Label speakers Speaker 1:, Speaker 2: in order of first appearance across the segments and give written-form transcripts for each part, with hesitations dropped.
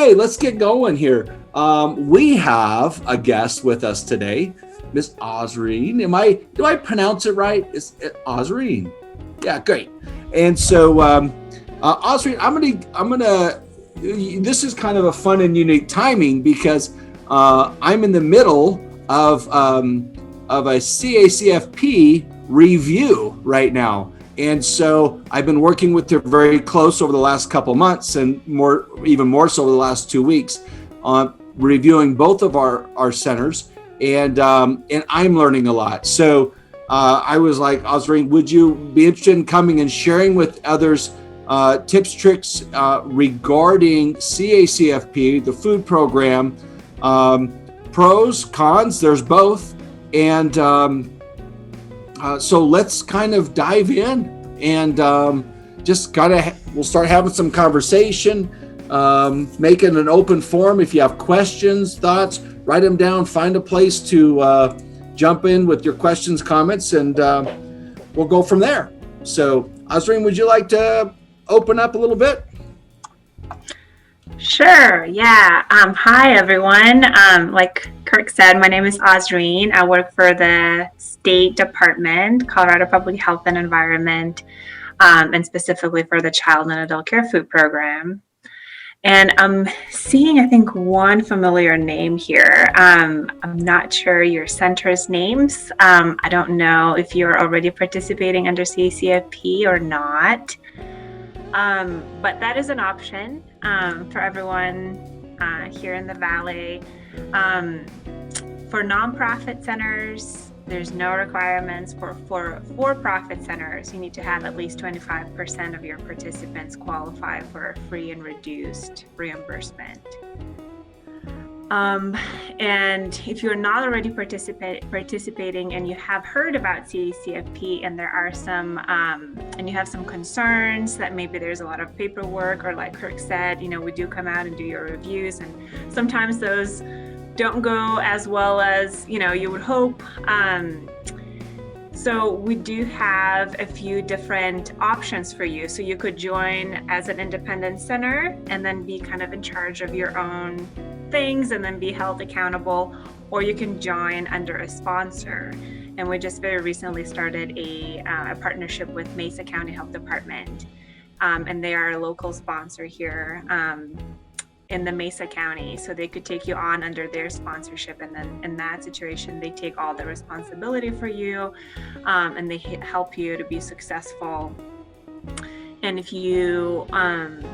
Speaker 1: Okay, let's get going here. We have a guest with us today, Miss Ozreen. Do I pronounce it right? Is it Ozreen? Yeah, great. And so, Ozreen, I'm gonna. This is kind of a fun and unique timing because I'm in the middle of a CACFP review right now. And so I've been working with her very close over the last couple months, and even more so over the last 2 weeks, on reviewing both of our centers, and I'm learning a lot. So I was like, Ozreen, would you be interested in coming and sharing with others tips, tricks regarding CACFP, the food program, pros, cons, there's both, and so let's kind of dive in and we'll start having some conversation, making an open forum. If you have questions, thoughts, write them down, find a place to jump in with your questions, comments, and we'll go from there. So, Ozreen, would you like to open up a little bit?
Speaker 2: Sure, yeah. Hi, everyone. Like Kirk said, my name is Ozreen. I work for the State Department, Colorado Public Health and Environment, and specifically for the Child and Adult Care Food Program. And I'm seeing, I think, one familiar name here. I'm not sure your center's names. I don't know if you're already participating under CACFP or not. But that is an option for everyone here in the Valley. For nonprofit centers, there's no requirements. For for-profit centers, you need to have at least 25% of your participants qualify for a free and reduced reimbursement. And if you're not already participating and you have heard about CACFP and there are some, and you have some concerns that maybe there's a lot of paperwork, or like Kirk said, we do come out and do your reviews, and sometimes those don't go as well as, you would hope. So we do have a few different options for you. So you could join as an independent center and then be kind of in charge of your own things and then be held accountable, or you can join under a sponsor. And we just very recently started a partnership with Mesa County Health Department, and they are a local sponsor here in the Mesa County, so they could take you on under their sponsorship, and then in that situation they take all the responsibility for you, and they help you to be successful. And if you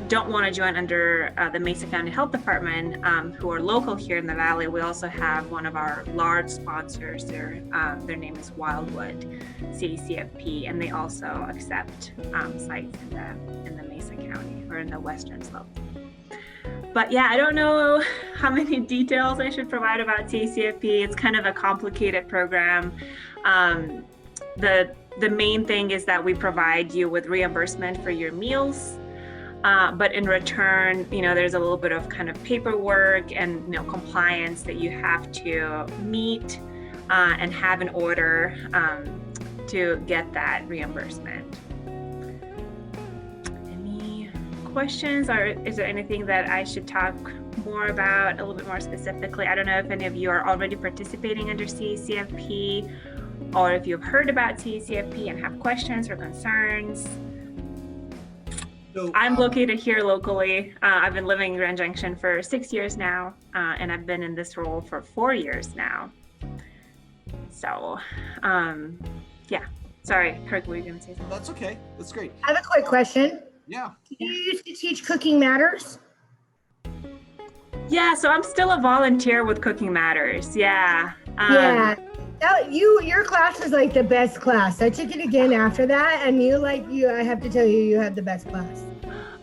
Speaker 2: don't want to join under the Mesa County Health Department, who are local here in the Valley, we also have one of our large sponsors. Their name is Wildwood CACFP, and they also accept sites in the Mesa County, or in the western slope. But yeah, I don't know how many details I should provide about CACFP. It's kind of a complicated program. The main thing is that we provide you with reimbursement for your meals, but in return, there's a little bit of kind of paperwork and compliance that you have to meet and have in order to get that reimbursement. Questions, or is there anything that I should talk more about a little bit more specifically? I don't know if any of you are already participating under CACFP, or if you've heard about CACFP and have questions or concerns. So, I'm located here locally. I've been living in Grand Junction for 6 years now, and I've been in this role for 4 years now. So, yeah. Sorry, Kirk, were you going to say something?
Speaker 1: That's okay. That's great.
Speaker 3: I have a quick question.
Speaker 1: Yeah.
Speaker 3: You used to teach Cooking Matters?
Speaker 2: Yeah, so I'm still a volunteer with Cooking Matters. Yeah.
Speaker 3: Yeah. Your class was like the best class. I took it again after that, and I have to tell you, you had the best class.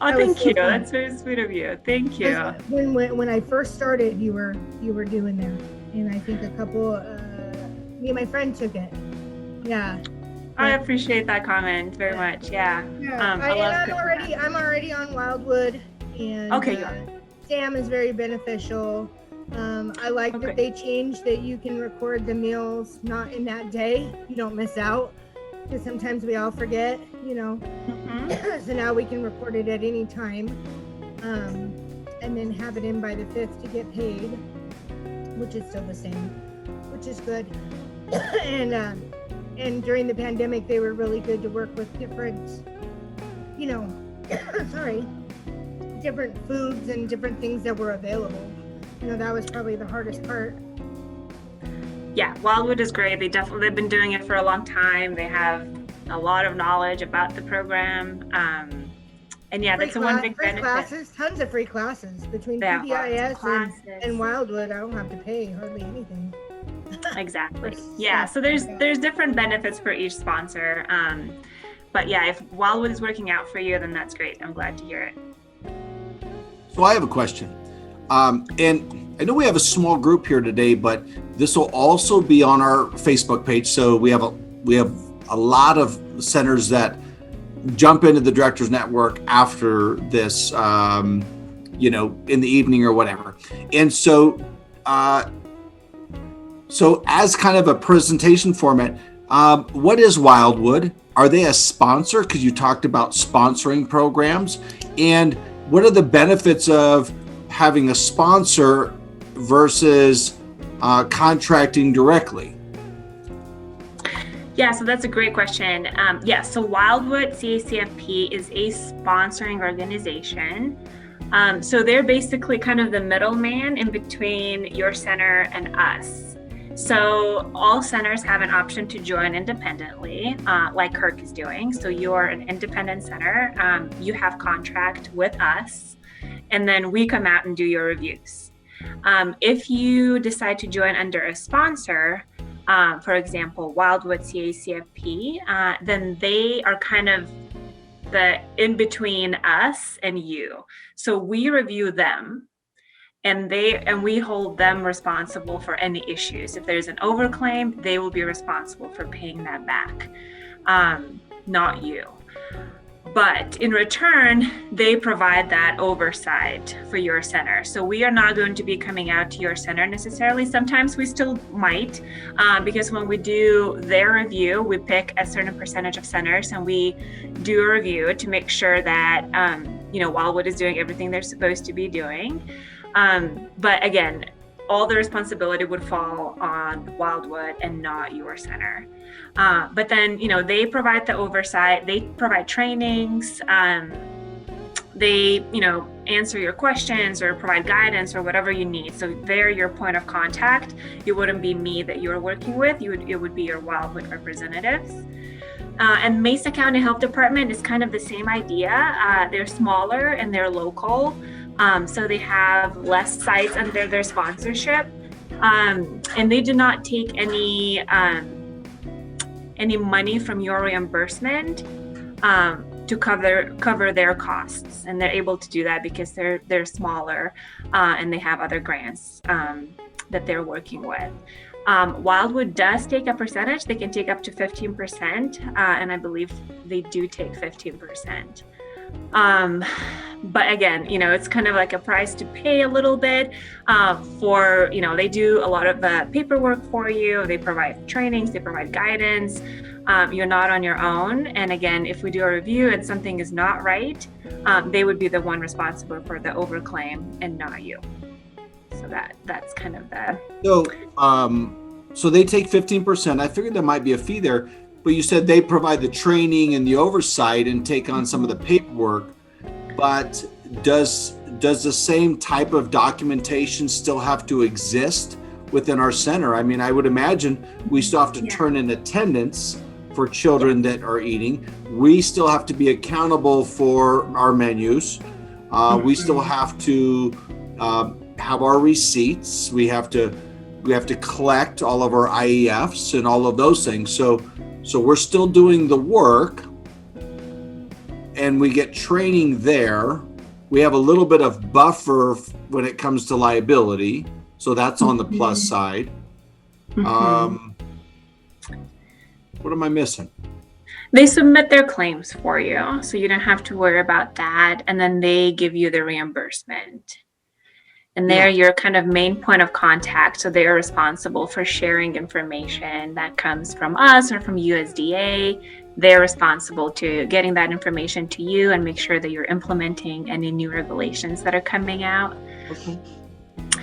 Speaker 2: Oh, thank you. That's very sweet of you. Thank you.
Speaker 3: When I first started, you were doing that, and I think a couple, me and my friend took it. Yeah.
Speaker 2: I appreciate that comment very much. Yeah.
Speaker 3: I'm already on Wildwood, and
Speaker 2: okay.
Speaker 3: Sam is very beneficial. I like that they changed that you can record the meals not in that day. You don't miss out, because sometimes we all forget, So now we can record it at any time. And and then have it in by the 5th to get paid, which is still the same, which is good. And during the pandemic, they were really good to work with different, different foods and different things that were available. That was probably the hardest part.
Speaker 2: Yeah, Wildwood is great. They've been doing it for a long time. They have a lot of knowledge about the program. And yeah, that's one big benefit.
Speaker 3: Classes, tons of free classes between PBIS and Wildwood. I don't have to pay hardly anything.
Speaker 2: Exactly. Yeah. So there's different benefits for each sponsor. But yeah, if Wildwood is working out for you, then that's great. I'm glad to hear it.
Speaker 1: So I have a question. And I know we have a small group here today, but this will also be on our Facebook page. So we have a lot of centers that jump into the Directors Network after this, in the evening or whatever. And so, so as kind of a presentation format, what is Wildwood? Are they a sponsor? Because you talked about sponsoring programs. And what are the benefits of having a sponsor versus contracting directly?
Speaker 2: Yeah, so that's a great question. So Wildwood CACFP is a sponsoring organization. So they're basically kind of the middleman in between your center and us. So all centers have an option to join independently, like Kirk is doing. So you're an independent center. You have contract with us, and then we come out and do your reviews. If you decide to join under a sponsor, for example, Wildwood CACFP, then they are kind of the in between us and you. So we review them, and we hold them responsible for any issues. If there's an overclaim, they will be responsible for paying that back, not you. But in return, they provide that oversight for your center. So we are not going to be coming out to your center necessarily. Sometimes we still might, because when we do their review, we pick a certain percentage of centers and we do a review to make sure that, Wildwood is doing everything they're supposed to be doing. But again, all the responsibility would fall on Wildwood and not your center. But then, they provide the oversight, they provide trainings, they, answer your questions or provide guidance or whatever you need. So they're your point of contact. It wouldn't be me that you're working with, it would be your Wildwood representatives. And Mesa County Health Department is kind of the same idea. They're smaller and they're local. So they have less sites under their sponsorship. And they do not take any money from your reimbursement to cover their costs, and they're able to do that because they're smaller and they have other grants that they're working with. Wildwood does take a percentage. They can take up to 15%, and I believe they do take 15%. But again, it's kind of like a price to pay a little bit for, they do a lot of the paperwork for you. They provide trainings, they provide guidance. You're not on your own. And again, if we do a review and something is not right, they would be the one responsible for the overclaim and not you. So that's kind of the...
Speaker 1: So they take 15%. I figured there might be a fee there. But you said they provide the training and the oversight and take on some of the paperwork. But does the same type of documentation still have to exist within our center? I mean, I would imagine we still have to turn in attendance for children that are eating. We still have to be accountable for our menus. We still have to have our receipts. We have to collect all of our IEFs and all of those things. So we're still doing the work, and we get training there. We have a little bit of buffer when it comes to liability, so that's on the plus side. What am I missing?
Speaker 2: They submit their claims for you, so you don't have to worry about that, and then they give you the reimbursement. And they're your kind of main point of contact. So they are responsible for sharing information that comes from us or from USDA. they're responsible to getting that information to you and make sure that you're implementing any new regulations that are coming out.
Speaker 1: Okay.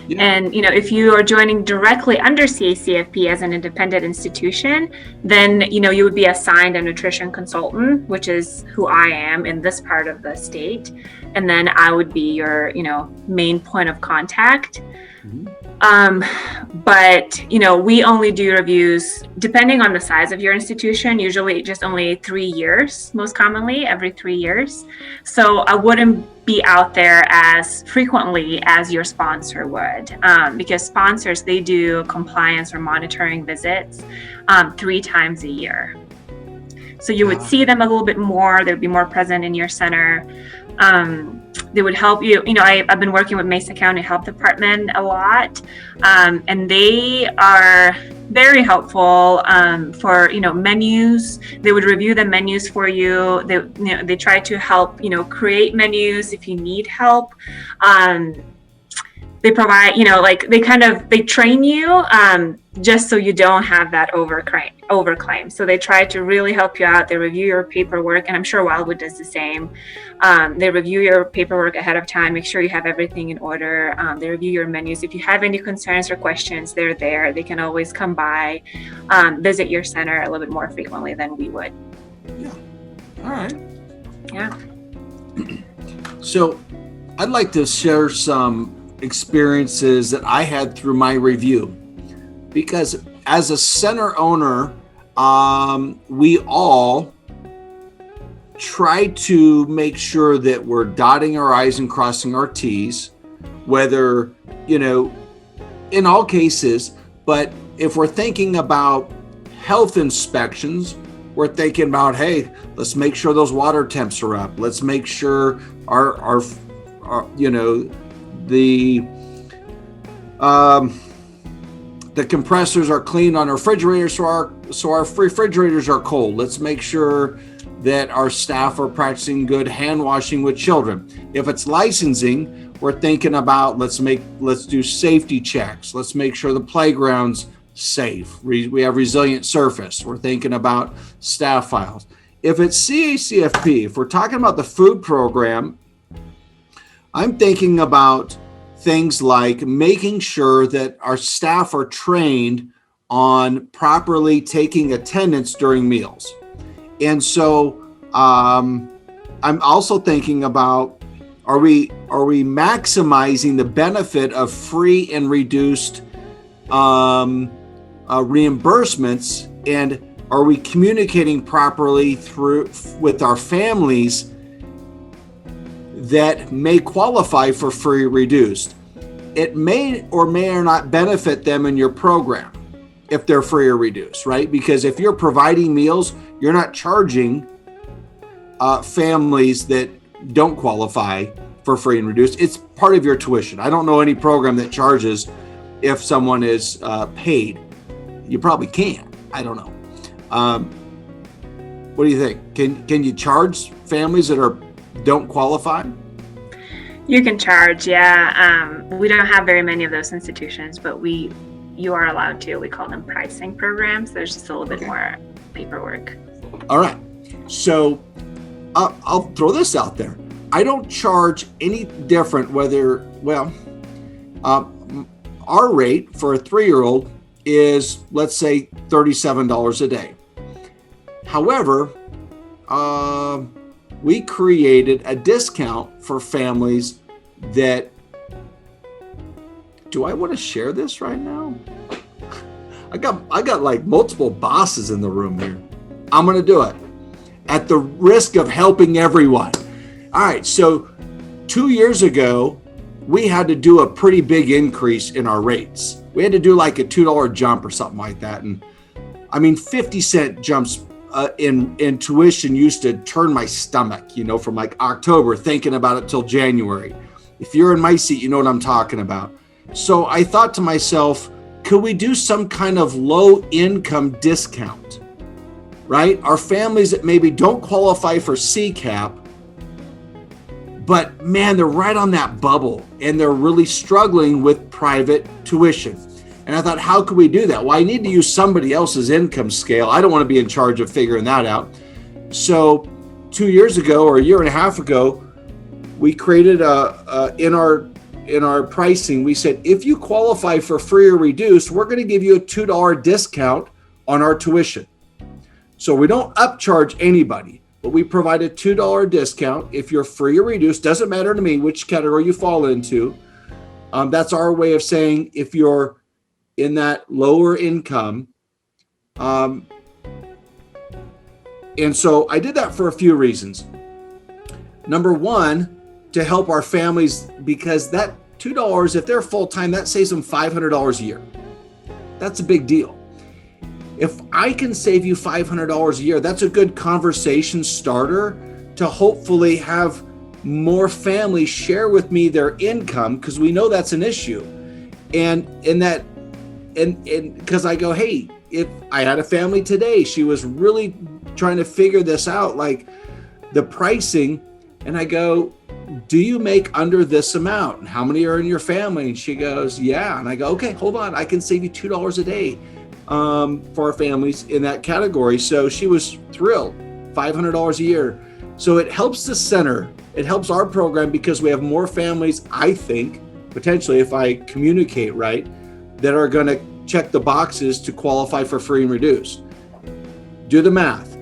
Speaker 1: Yeah.
Speaker 2: And, if you are joining directly under CACFP as an independent institution, then, you would be assigned a nutrition consultant, which is who I am in this part of the state. And then I would be your, main point of contact.
Speaker 1: Mm-hmm.
Speaker 2: But, we only do reviews depending on the size of your institution, usually just only 3 years, most commonly every 3 years. So I wouldn't be out there as frequently as your sponsor would, because sponsors, they do compliance or monitoring visits 3 times a year. So you would see them a little bit more. They would be more present in your center. They would help you. I've been working with Mesa County Health Department a lot, and they are very helpful for menus. They would review the menus for you. They try to help create menus if you need help. They provide they train you just so you don't have that overclaim. So they try to really help you out. They review your paperwork, and I'm sure Wildwood does the same. They review your paperwork ahead of time, make sure you have everything in order. They review your menus. If you have any concerns or questions, they're there. They can always come by, visit your center a little bit more frequently than we would.
Speaker 1: Yeah. All right.
Speaker 2: Yeah.
Speaker 1: So I'd like to share some experiences that I had through my review, because as a center owner, we all try to make sure that we're dotting our I's and crossing our T's, whether, in all cases. But if we're thinking about health inspections, we're thinking about, hey, let's make sure those water temps are up. Let's make sure our the compressors are clean on our refrigerators, so our refrigerators are cold. Let's make sure that our staff are practicing good hand washing with children. If it's licensing, we're thinking about let's do safety checks. Let's make sure the playground's safe. We have resilient surface. We're thinking about staff files. If it's CACFP, if we're talking about the food program, I'm thinking about things like making sure that our staff are trained on properly taking attendance during meals. And so I'm also thinking about, are we maximizing the benefit of free and reduced reimbursements, and are we communicating properly with our families that may qualify for free reduced? It may or may not benefit them in your program if they're free or reduced, right? Because if you're providing meals, you're not charging families that don't qualify for free and reduced. It's part of your tuition. I don't know any program that charges if someone is paid. You probably can. I don't know. What do you think? Can you charge families that don't qualify?
Speaker 2: You can charge, yeah. We don't have very many of those institutions, but you are allowed to. We call them pricing programs. There's just a little bit more paperwork. All
Speaker 1: right. So I'll throw this out there. I don't charge any different our rate for a 3-year-old is, let's say, $37 a day. However, we created a discount for families that, do I want to share this right now? I got like multiple bosses in the room here. I'm going to do it at the risk of helping everyone. All right. So 2 years ago, we had to do a pretty big increase in our rates. We had to do like a $2 jump or something like that. And 50-cent jumps in tuition used to turn my stomach, from like October, thinking about it till January. If you're in my seat, you know what I'm talking about. So I thought to myself, could we do some kind of low income discount, right? Our families that maybe don't qualify for CCAP, but man, they're right on that bubble and they're really struggling with private tuition. And I thought, how could we do that? Well, I need to use somebody else's income scale. I don't want to be in charge of figuring that out. So 2 years ago or a year and a half ago, we created in our pricing, we said, if you qualify for free or reduced, we're going to give you a $2 discount on our tuition. So we don't upcharge anybody, but we provide a $2 discount if you're free or reduced. Doesn't matter to me which category you fall into. That's our way of saying if you're in that lower income. And so I did that for a few reasons. Number one, to help our families, because that $2, if they're full-time, that saves them $500 a year. That's a big deal. If I can save you $500 a year, that's a good conversation starter to hopefully have more families share with me their income, because we know that's an issue. And because I go, hey, if I had a family today, she was really trying to figure this out, like the pricing, and I go, do you make under this amount? And how many are in your family? And she goes, yeah. And I go, okay, hold on, I can save you $2 a day for our families in that category. So she was thrilled, $500 a year. So it helps the center. It helps our program because we have more families, I think, potentially, if I communicate right, that are going to check the boxes to qualify for free and reduced. Do the math.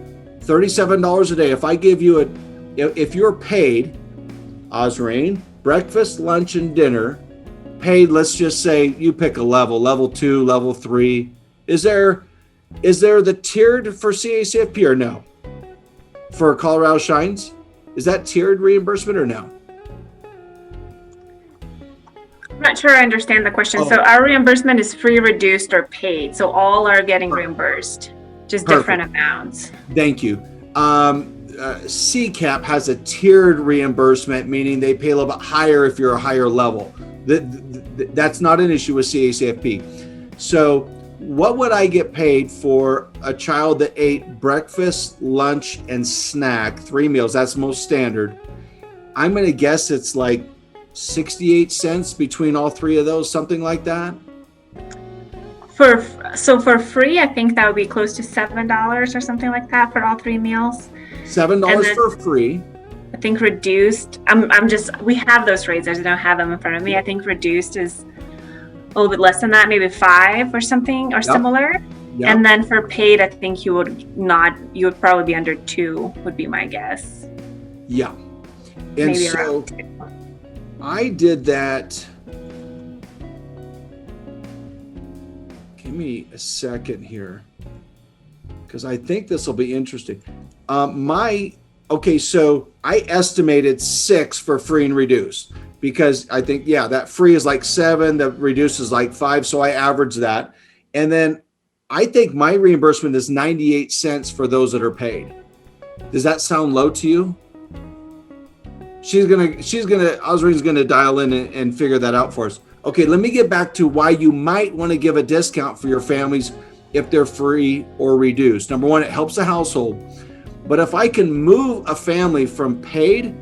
Speaker 1: $37 a day. If I give you if you're paid, Osreen, breakfast, lunch, and dinner, paid, let's just say you pick a level 2, level 3. Is there the tiered for CACFP or no? For Colorado Shines? Is that tiered reimbursement or no?
Speaker 2: I'm not sure I understand the question.
Speaker 1: Oh.
Speaker 2: So our reimbursement is free, reduced, or paid. So all are getting reimbursed, just
Speaker 1: Perfect.
Speaker 2: different amounts.
Speaker 1: Thank you. CCAP has a tiered reimbursement, meaning they pay a little bit higher if you're a higher level. That's not an issue with CACFP. So what would I get paid for a child that ate breakfast, lunch, and snack, 3 meals? That's most standard. I'm going to guess it's like 68 cents between all 3 of those, something like that.
Speaker 2: For free, I think that would be close to $7 or something like that for all 3 meals.
Speaker 1: $7 for free.
Speaker 2: I think reduced, we have those rates. I don't have them in front of me. I think reduced is a little bit less than that, maybe 5 or something or similar.
Speaker 1: Yep.
Speaker 2: And then for paid, I think you would probably be under 2 would be my guess.
Speaker 1: Yeah. And
Speaker 2: Maybe
Speaker 1: so
Speaker 2: around 2.
Speaker 1: I did that. Give me a second here, because I think this will be interesting. So I estimated 6 for free and reduced, because I think, that free is like 7, the reduced is like 5. So I averaged that. And then I think my reimbursement is 98 cents for those that are paid. Does that sound low to you? Osreen's gonna dial in and figure that out for us. Okay, let me get back to why you might want to give a discount for your families if they're free or reduced. Number one, it helps the household. But if I can move a family from paid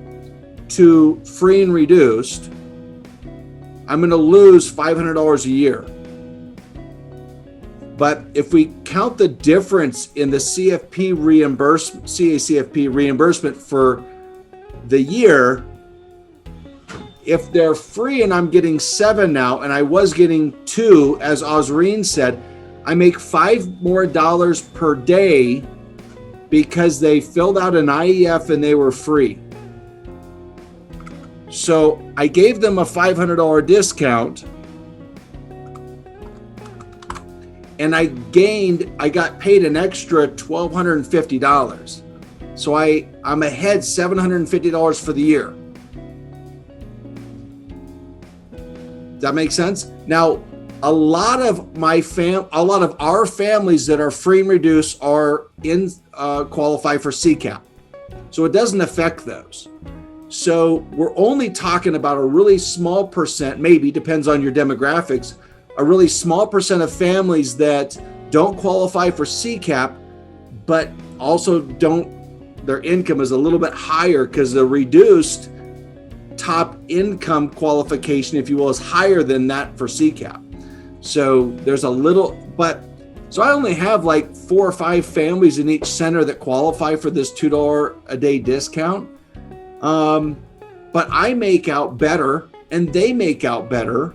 Speaker 1: to free and reduced, I'm going to lose $500 a year. But if we count the difference in the CACFP reimbursement for the year, if they're free and I'm getting 7 now, and I was getting 2, as Osreen said, I make $5 more per day because they filled out an IEF and they were free. So I gave them a $500 discount, and I got paid an extra $1,250. So I'm ahead $750 for the year. Does that make sense? Now, a lot of our families that are free and reduced are qualify for CCAP. So it doesn't affect those. So we're only talking about a really small percent, maybe depends on your demographics, a really small percent of families that don't qualify for CCAP, but also their income is a little bit higher because the reduced top income qualification, if you will, is higher than that for CCAP. So there's a little, but So I only have like 4 or 5 families in each center that qualify for this $2 a day discount. But I make out better and they make out better.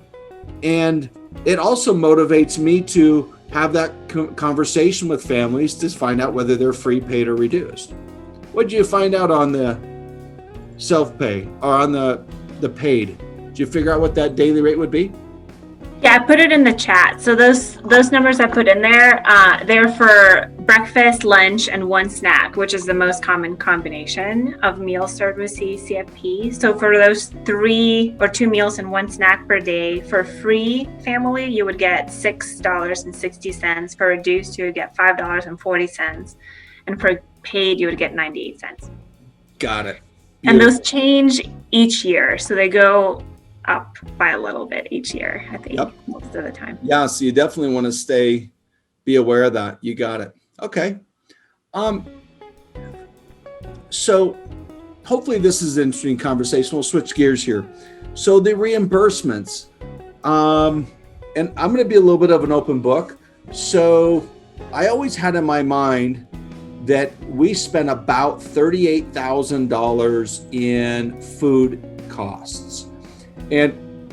Speaker 1: And it also motivates me to have that conversation with families to find out whether they're free, paid, or reduced. What did you find out on the self-pay or on the paid? Did you figure out what that daily rate would be?
Speaker 2: Yeah, I put it in the chat. So those numbers I put in there, they're for breakfast, lunch, and 1 snack, which is the most common combination of meals served with CACFP. So for those 3 or 2 meals and 1 snack per day, for free family, you would get $6.60. For reduced, you would get $5.40. And for paid, you would get 98 cents.
Speaker 1: Got it.
Speaker 2: And those change each year. So they go up by a little bit each year, I think, most of the time.
Speaker 1: Yeah, so you definitely want to be aware of that. You got it. Okay. So hopefully this is an interesting conversation. We'll switch gears here. So the reimbursements, and I'm going to be a little bit of an open book. So I always had in my mind that we spent about $38,000 in food costs. And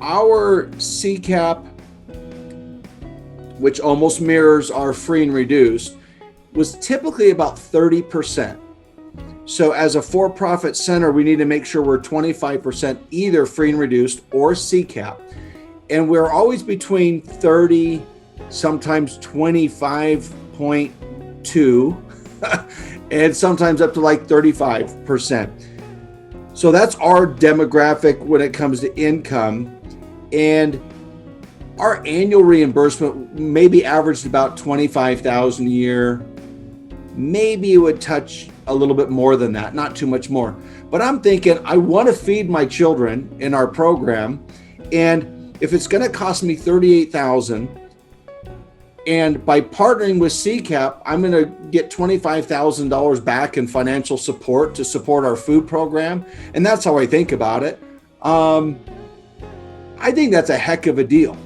Speaker 1: our CCAP, which almost mirrors our free and reduced, was typically about 30%. So as a for-profit center, we need to make sure we're 25% either free and reduced or CCAP. And we're always between 30, sometimes 25.2, and sometimes up to like 35%. So that's our demographic when it comes to income. And our annual reimbursement maybe averaged about $25,000 a year. Maybe it would touch a little bit more than that, not too much more. But I'm thinking I want to feed my children in our program. And if it's going to cost me $38,000, and by partnering with CCAP, I'm going to get $25,000 back in financial support to support our food program. And that's how I think about it. I think that's a heck of a deal.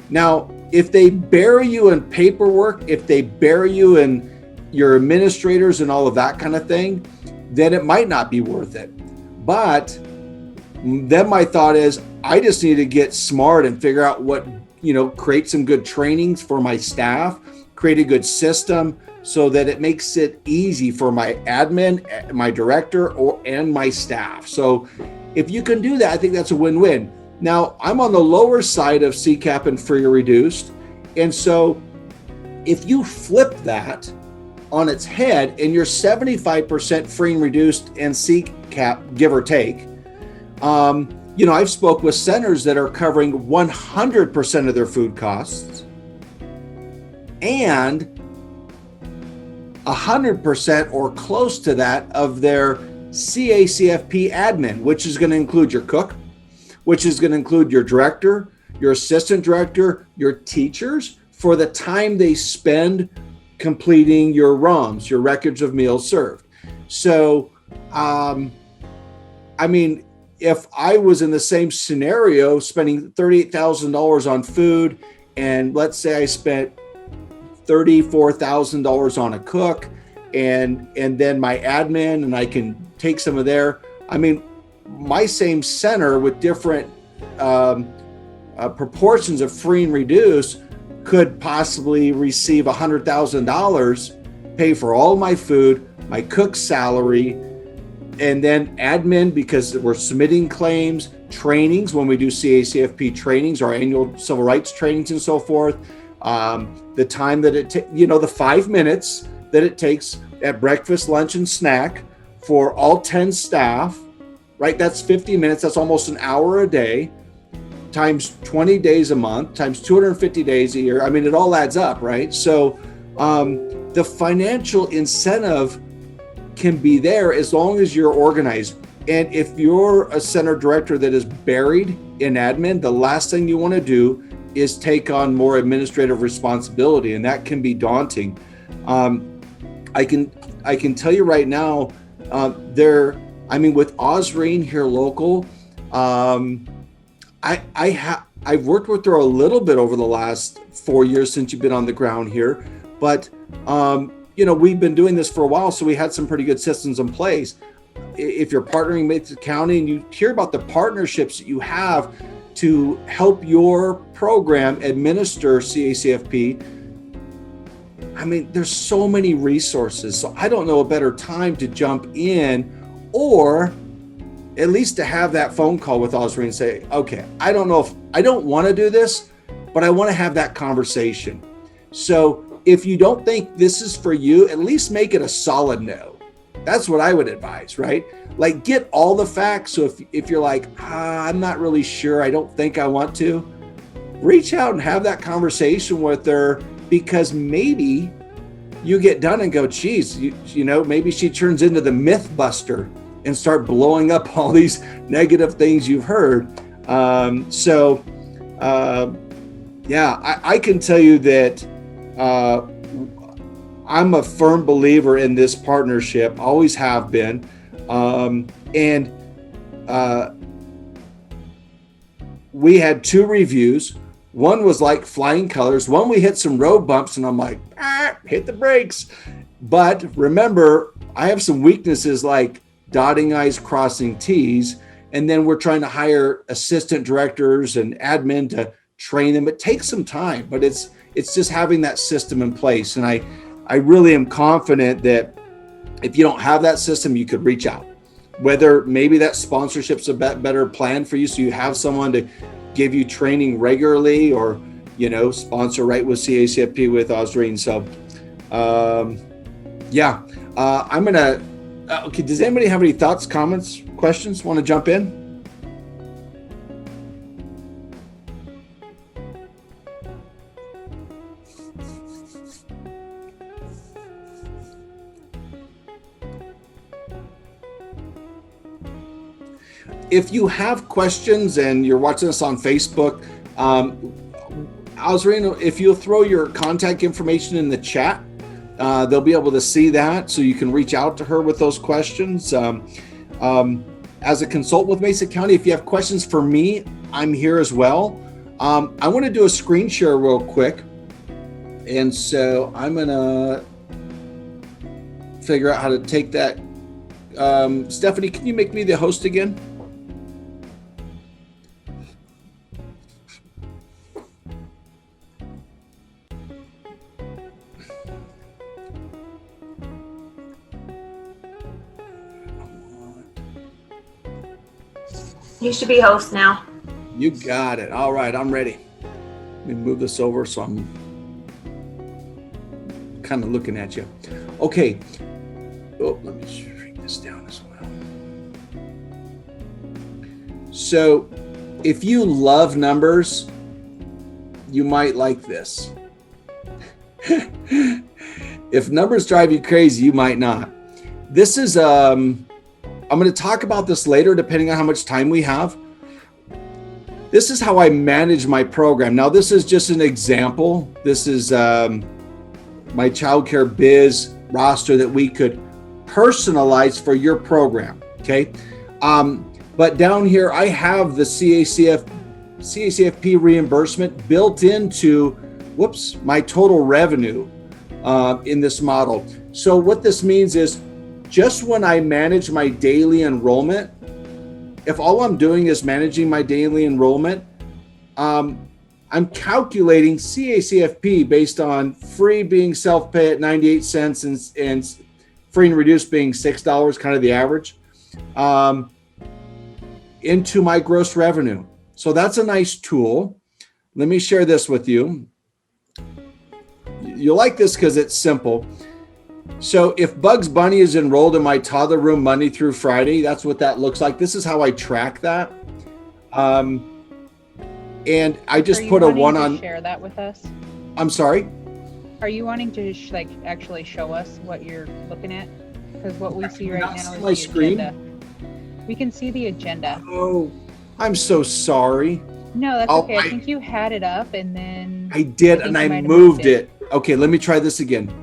Speaker 1: Now, if they bury you in paperwork, if they bury you in your administrators and all of that kind of thing, then it might not be worth it. But then my thought is, I just need to get smart and figure out what, create some good trainings for my staff, create a good system so that it makes it easy for my admin, my director, and my staff. So if you can do that, I think that's a win-win. Now, I'm on the lower side of CCAP and free or reduced. And so if you flip that on its head and you're 75% free and reduced and CCAP, give or take, I've spoke with centers that are covering 100% of their food costs and 100% or close to that of their CACFP admin, which is going to include your cook, which is going to include your director, your assistant director, your teachers, for the time they spend completing your ROMs, your records of meals served. So, if I was in the same scenario, spending $38,000 on food, and let's say I spent $34,000 on a cook, and then my admin, and I can take some of there. My same center with different proportions of free and reduced could possibly receive $100,000, pay for all my food, my cook's salary, and then admin, because we're submitting claims, trainings when we do CACFP trainings, our annual civil rights trainings and so forth. The time that it takes, the 5 minutes that it takes at breakfast, lunch, and snack for all 10 staff, right? That's 50 minutes. That's almost an hour a day, times 20 days a month, times 250 days a year. It all adds up, right? So the financial incentive can be there as long as you're organized. And if you're a center director that is buried in admin, the last thing you want to do is take on more administrative responsibility, and that can be daunting. I can tell you right now, with Osreen here local, I've worked with her a little bit over the last 4 years since you've been on the ground here, but we've been doing this for a while, so we had some pretty good systems in place. If you're partnering with the county and you hear about the partnerships that you have to help your program administer CACFP, I mean, there's so many resources. So I don't know a better time to jump in, or at least to have that phone call with Osreen and say, okay, I don't want to do this, but I want to have that conversation. So if you don't think this is for you, at least make it a solid no. That's what I would advise, right? Like, get all the facts. So if you're like, I'm not really sure, I don't think I want to, reach out and have that conversation with her, because maybe you get done and go, geez, maybe she turns into the myth buster and start blowing up all these negative things you've heard. I can tell you that I'm a firm believer in this partnership, always have been. We had 2 reviews. One was like flying colors. One, we hit some road bumps and I'm like, hit the brakes. But remember, I have some weaknesses like dotting I's, crossing T's. And then we're trying to hire assistant directors and admin to train them. It takes some time, but it's just having that system in place. And I really am confident that if you don't have that system, you could reach out. Whether maybe that sponsorship's a better plan for you, so you have someone to give you training regularly, or sponsor right with CACFP with Osreen. So I'm gonna okay, does anybody have any thoughts, comments, questions, want to jump in? If you have questions and you're watching us on Facebook, Osreen, if you'll throw your contact information in the chat, they'll be able to see that, so you can reach out to her with those questions. As a consultant with Mesa County, if you have questions for me, I'm here as well. I want to do a screen share real quick. And so I'm going to figure out how to take that. Stephanie, can you make me the host again?
Speaker 2: You should be host now.
Speaker 1: You got it. All right, I'm ready. Let me move this over so I'm kind of looking at you. Okay. Oh, let me shrink this down as well. So if you love numbers, you might like this. If numbers drive you crazy, you might not. This is I'm going to talk about this later, depending on how much time we have. This is how I manage my program. Now, this is just an example. This is my childcare biz roster that we could personalize for your program. Okay. But down here, I have the CACFP reimbursement built into, my total revenue in this model. So what this means is, just when I manage my daily enrollment, if all I'm doing is managing my daily enrollment, I'm calculating CACFP based on free being self-pay at 98 cents and free and reduced being $6, kind of the average, into my gross revenue. So that's a nice tool. Let me share this with you. You'll like this because it's simple. So if Bugs Bunny is enrolled in my toddler room Monday through Friday, that's what that looks like. This is how I track that. And I just put a one on.
Speaker 4: Share that with us.
Speaker 1: I'm sorry.
Speaker 4: Are you wanting to actually show us what you're looking at? Because what we see right now is
Speaker 1: my screen.
Speaker 4: Agenda. We can see the agenda.
Speaker 1: Oh, I'm so sorry.
Speaker 4: No, that's okay. I think you had it up and then
Speaker 1: I did, and I moved it. Okay, let me try this again.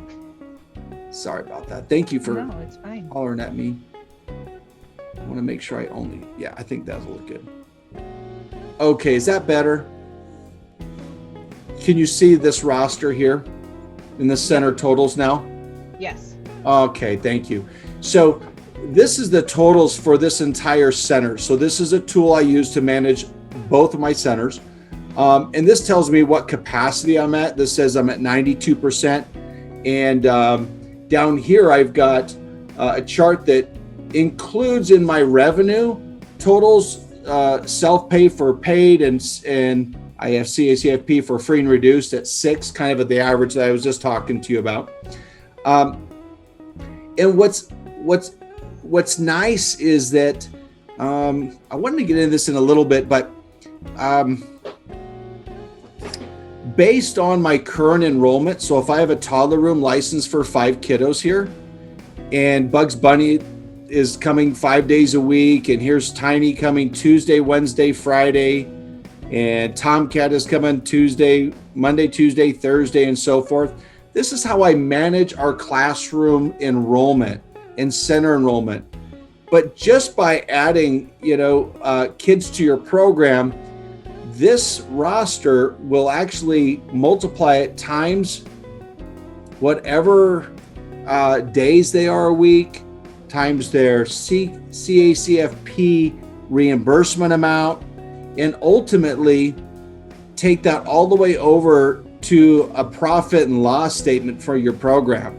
Speaker 1: Sorry about that. Thank you for
Speaker 4: it's fine.
Speaker 1: hollering at me. I want to make sure I think that'll look good. Okay, is that better? Can you see this roster here in the center totals now?
Speaker 4: Yes.
Speaker 1: Okay, thank you. So this is the totals for this entire center. So this is a tool I use to manage both of my centers. And this tells me what capacity I'm at. This says I'm at 92%. And down here, I've got a chart that includes in my revenue totals, self-pay for paid, and I have CACFP for free and reduced at 6, kind of at the average that I was just talking to you about. And what's nice is that I wanted to get into this in a little bit, but based on my current enrollment, so if I have a toddler room license for 5 kiddos here, and Bugs Bunny is coming 5 days a week, and here's Tiny coming Tuesday, Wednesday, Friday, and Tomcat is coming Monday, Tuesday, Thursday, and so forth. This is how I manage our classroom enrollment and center enrollment. But just by adding, kids to your program, this roster will actually multiply it times whatever days they are a week, times their CACFP reimbursement amount, and ultimately take that all the way over to a profit and loss statement for your program.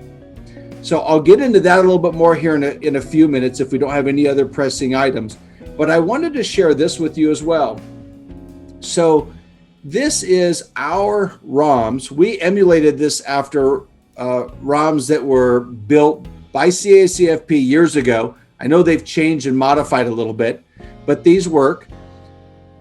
Speaker 1: So I'll get into that a little bit more here in a few minutes if we don't have any other pressing items. But I wanted to share this with you as well. So this is our ROMs. We emulated this after ROMs that were built by CACFP years ago. I know they've changed and modified a little bit, but these work.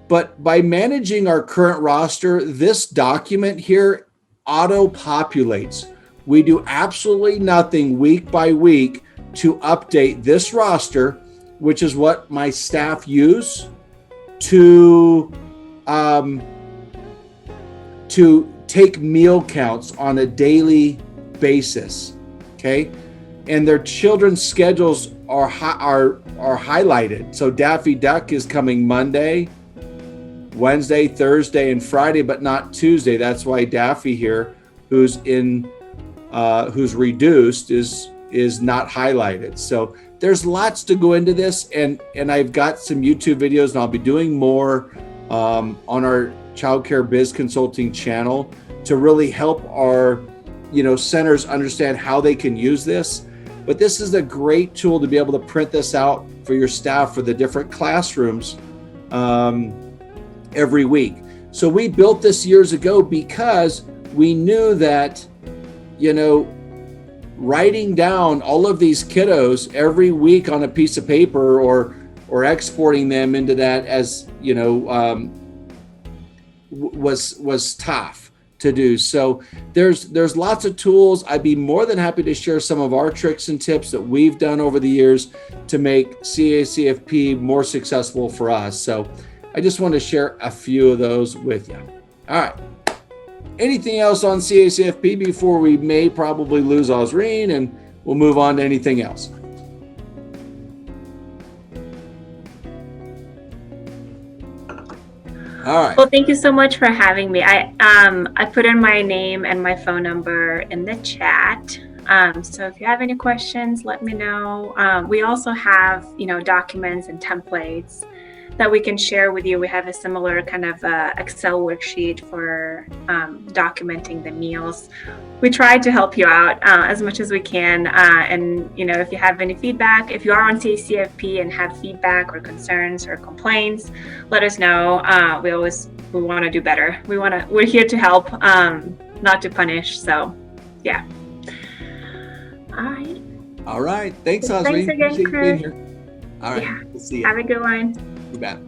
Speaker 1: But by managing our current roster, this document here auto-populates. We do absolutely nothing week by week to update this roster, which is what my staff use to take meal counts on a daily basis. Okay, and their children's schedules are highlighted. So Daffy Duck is coming Monday, Wednesday, Thursday, and Friday, but not Tuesday. That's why Daffy here, who's reduced, is not highlighted. So there's lots to go into this, and I've got some YouTube videos, and I'll be doing more on our Childcare Biz Consulting channel to really help our centers understand how they can use this. But this is a great tool to be able to print this out for your staff for the different classrooms every week. So we built this years ago because we knew that, writing down all of these kiddos every week on a piece of paper or exporting them into that as, was tough to do. So there's lots of tools. I'd be more than happy to share some of our tricks and tips that we've done over the years to make CACFP more successful for us. So I just want to share a few of those with you. All right. Anything else on CACFP before we may probably lose Osreen, and we'll move on to anything else? All right.
Speaker 2: Well, thank you so much for having me. I put in my name and my phone number in the chat. So if you have any questions, let me know. We also have, documents and templates that we can share with you. We have a similar kind of Excel worksheet for documenting the meals. We try to help you out as much as we can. And, if you have any feedback, if you are on CACFP and have feedback or concerns or complaints, let us know. We want to do better. We're here to help, not to punish. So, yeah.
Speaker 1: All right. Thanks, Osreen.
Speaker 2: Thanks again, Chris.
Speaker 1: All right.
Speaker 2: Yeah.
Speaker 1: We'll see you.
Speaker 2: Have a good one.
Speaker 1: You bet.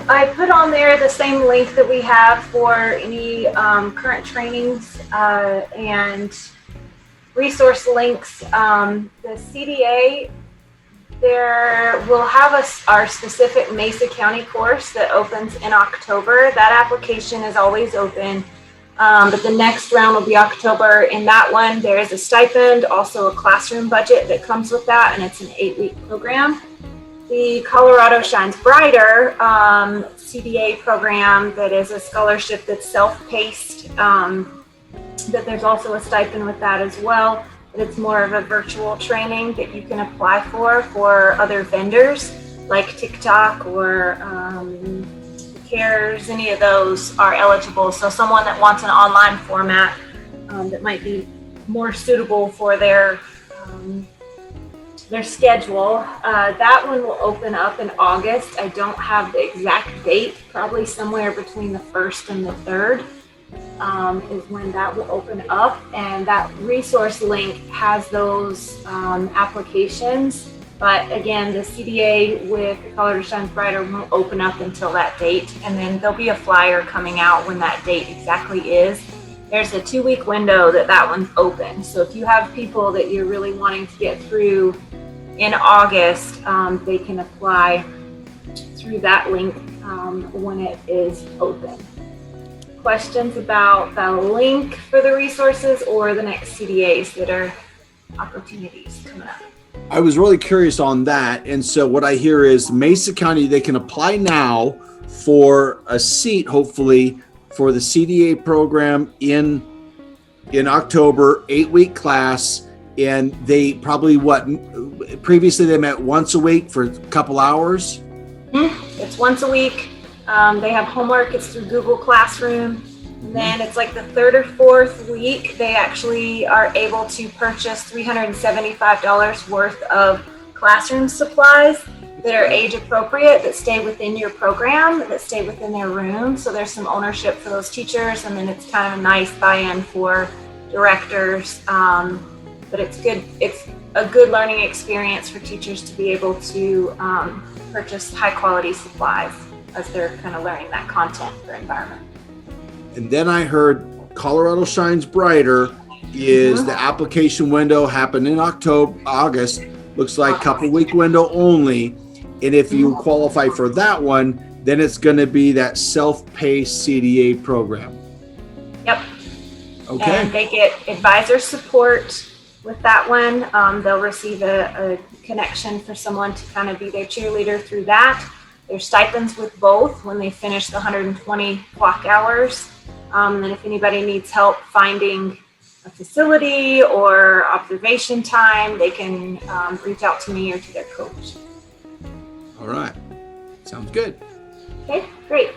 Speaker 5: I put on there the same link that we have for any current trainings and resource links. The CDA, there will have our specific Mesa County course that opens in October. That application is always open, but the next round will be October. In that one, there is a stipend, also a classroom budget that comes with that, and it's an 8-week program. the Colorado Shines Brighter CDA program that is a scholarship that's self-paced, that there's also a stipend with that as well. But it's more of a virtual training that you can apply for other vendors like TikTok or CARES. Any of those are eligible. So someone that wants an online format that might be more suitable for their schedule. That one will open up in August. I don't have the exact date, probably somewhere between the 1st and the 3rd is when that will open up. And that resource link has those applications. But again, the CDA with the Colorado Shines Brighter won't open up until that date. And then there'll be a flyer coming out when that date exactly is. There's a 2-week window that one's open. So if you have people that you're really wanting to get through in August, they can apply through that link when it is open. Questions about the link for the resources or the next CDAs that are opportunities coming up?
Speaker 1: I was really curious on that. And so what I hear is Mesa County, they can apply now for a seat, hopefully, for the CDA program in October, 8-week class. And they probably, previously they met once a week for a couple hours?
Speaker 5: It's once a week. They have homework. It's through Google Classroom. And then it's like the 3rd or 4th week, they actually are able to purchase $375 worth of classroom supplies that are age appropriate, that stay within your program, that stay within their room. So there's some ownership for those teachers. And then it's kind of a nice buy-in for directors. But it's good. It's a good learning experience for teachers to be able to purchase high quality supplies as they're kind of learning that content for environment.
Speaker 1: And then I heard Colorado Shines Brighter is the application window happened in August. Looks like couple-week window only. And if you qualify for that one, then it's going to be that self-paced CDA program.
Speaker 5: Yep.
Speaker 1: Okay.
Speaker 5: And they get advisor support with that one. They'll receive a connection for someone to kind of be their cheerleader through that. There's stipends with both when they finish the 120 clock hours. And then if anybody needs help finding a facility or observation time, they can reach out to me or to their coach.
Speaker 1: All right. Sounds good.
Speaker 5: Okay, great.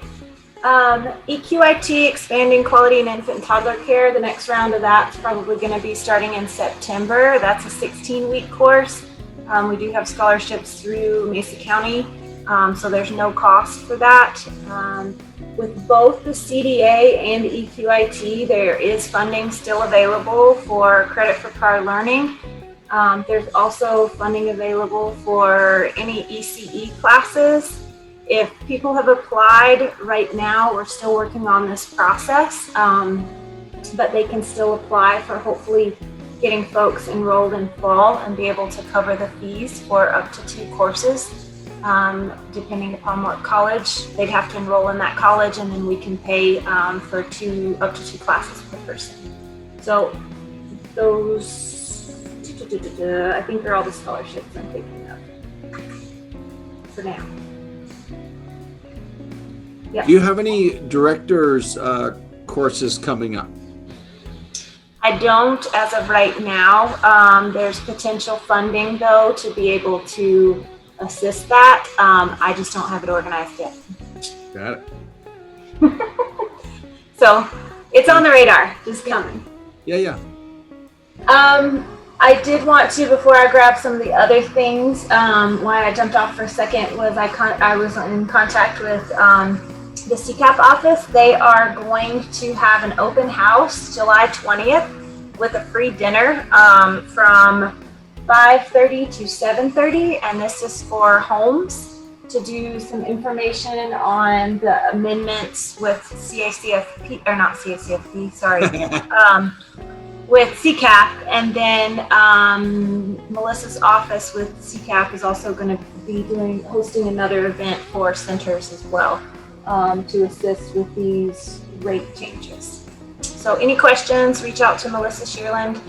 Speaker 5: EQIT, Expanding Quality in Infant and Toddler Care. The next round of that's probably going to be starting in September. That's a 16-week course. We do have scholarships through Mesa County, so there's no cost for that. With both the CDA and the EQIT, there is funding still available for credit for prior learning. There's also funding available for any ECE classes. If people have applied right now, we're still working on this process, but they can still apply for hopefully getting folks enrolled in fall and be able to cover the fees for up to 2 courses. Depending upon what college, they'd have to enroll in that college, and then we can pay for up to 2 classes per person. So those, I think they're all the scholarships I'm thinking of for now. Yep.
Speaker 1: Do you have any directors courses coming up?
Speaker 5: I don't as of right now. There's potential funding though to be able to assist that. I just don't have it organized yet.
Speaker 1: Got it.
Speaker 5: So it's on the radar, just coming.
Speaker 1: Yeah.
Speaker 5: I did want to, before I grab some of the other things, why I jumped off for a second was I was in contact with the CCAP office. They are going to have an open house July 20th with a free dinner from 5:30 to 7:30, and this is for homes to do some information on the amendments with CACFP, or not CACFP, sorry, with CCAP, and then Melissa's office with CCAP is also going to be hosting another event for centers as well to assist with these rate changes. So any questions, reach out to Melissa Shearland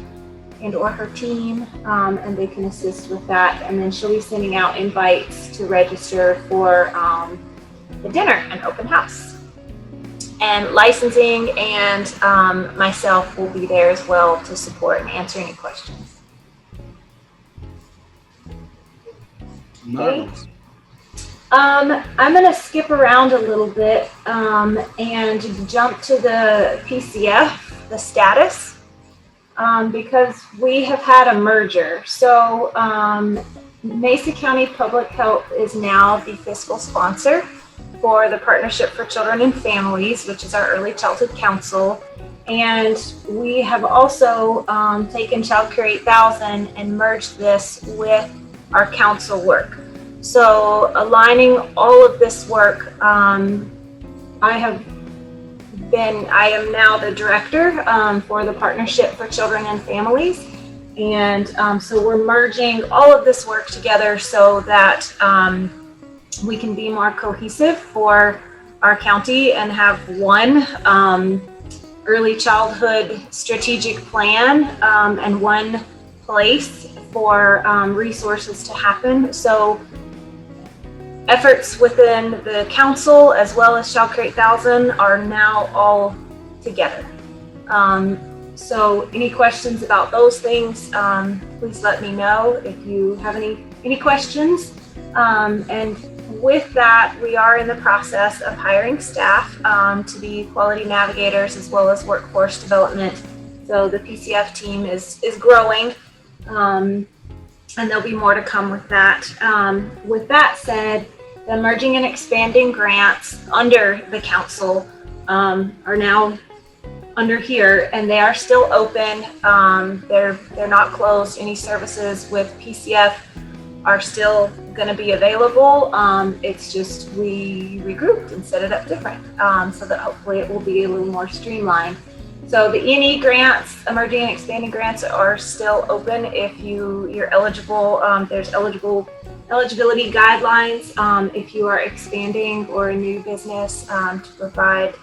Speaker 5: and or her team, and they can assist with that. And then she'll be sending out invites to register for the dinner and open house. And licensing and myself will be there as well to support and answer any questions.
Speaker 1: Nice.
Speaker 5: I'm going to skip around a little bit and jump to the PCF, the status, because we have had a merger. So Mesa County Public Health is now the fiscal sponsor for the Partnership for Children and Families, which is our Early Childhood Council. And we have also taken Child Care 8000 and merged this with our council work. So aligning all of this work, I am now the director for the Partnership for Children and Families. And so we're merging all of this work together so that we can be more cohesive for our county and have one early childhood strategic plan and one place for resources to happen. So efforts within the council as well as Child Care 8000 are now all together. So any questions about those things, please let me know if you have any questions. And with that, we are in the process of hiring staff to be quality navigators as well as workforce development. So the PCF team is growing, and there'll be more to come with that. With that said, the emerging and expanding grants under the council are now under here, and they are still open. They're not closed. Any services with PCF are still going to be available. It's just we regrouped and set it up different so that hopefully it will be a little more streamlined. So the E&E grants, emerging and expanding grants, are still open if you're eligible. There's eligibility guidelines if you are expanding or a new business to provide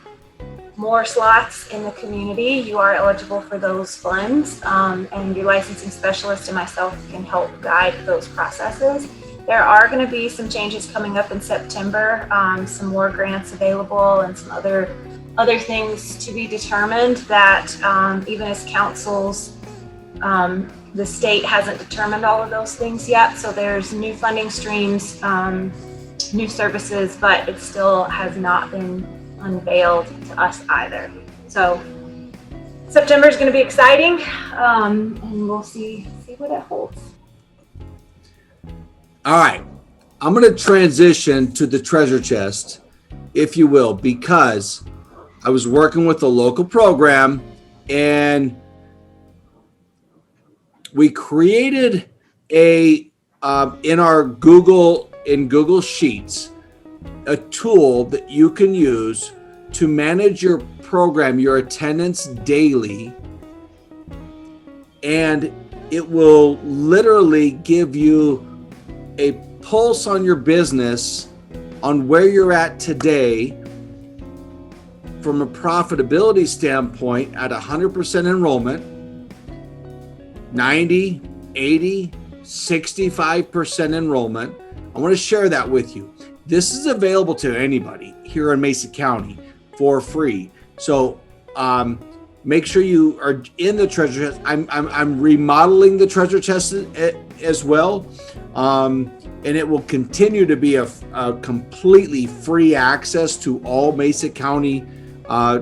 Speaker 5: more slots in the community. You are eligible for those funds, and your licensing specialist and myself can help guide those processes. There are going to be some changes coming up in September, some more grants available and some other things to be determined that even as councils, the state hasn't determined all of those things yet. So there's new funding streams, new services, but it still has not been unveiled to us either. So September is going to be exciting, and we'll see what it holds.
Speaker 1: All right, I'm going to transition to the treasure chest, if you will, because I was working with a local program and we created in our Google Sheets, a tool that you can use to manage your program, your attendance daily, and it will literally give you a pulse on your business on where you're at today from a profitability standpoint at 100% enrollment, 90, 80, 65% enrollment. I want to share that with you. This is available to anybody here in Mesa County for free. So make sure you are in the treasure chest. I'm remodeling the treasure chest as well. And it will continue to be a completely free access to all Mesa County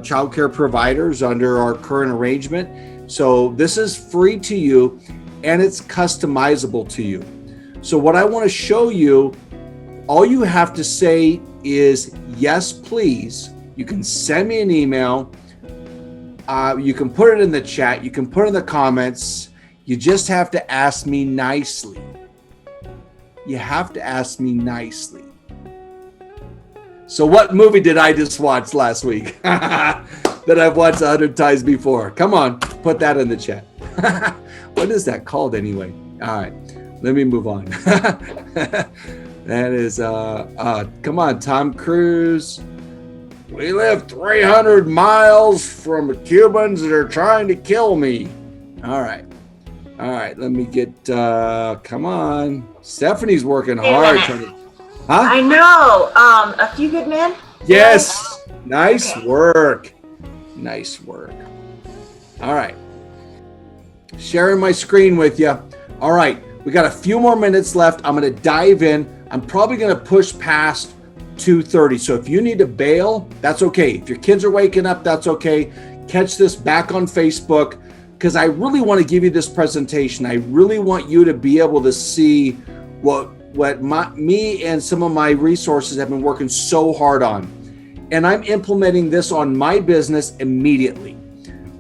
Speaker 1: child care providers under our current arrangement. So this is free to you and it's customizable to you. So what I want to show you, all you have to say is yes, please. You can send me an email. You can put it in the chat. You can put it in the comments. You just have to ask me nicely. You have to ask me nicely. So what movie did I just watch last week that I've watched 100 times before? Come on, put that in the chat. What is that called anyway? All right, let me move on. That is, come on, Tom Cruise. We live 300 miles from Cubans that are trying to kill me. All right. All right, let me get, come on. Stephanie's working
Speaker 5: Wait a
Speaker 1: hard.
Speaker 5: minute.
Speaker 1: Huh?
Speaker 5: I know. A Few Good Men.
Speaker 1: Yes. Nice
Speaker 5: Okay.
Speaker 1: work. Nice work. All right. Sharing my screen with you. All right. We got a few more minutes left. I'm going to dive in. I'm probably going to push past 2:30. So if you need to bail, that's okay. If your kids are waking up, that's okay. Catch this back on Facebook because I really want to give you this presentation. I really want you to be able to see what me and some of my resources have been working so hard on. And I'm implementing this on my business immediately.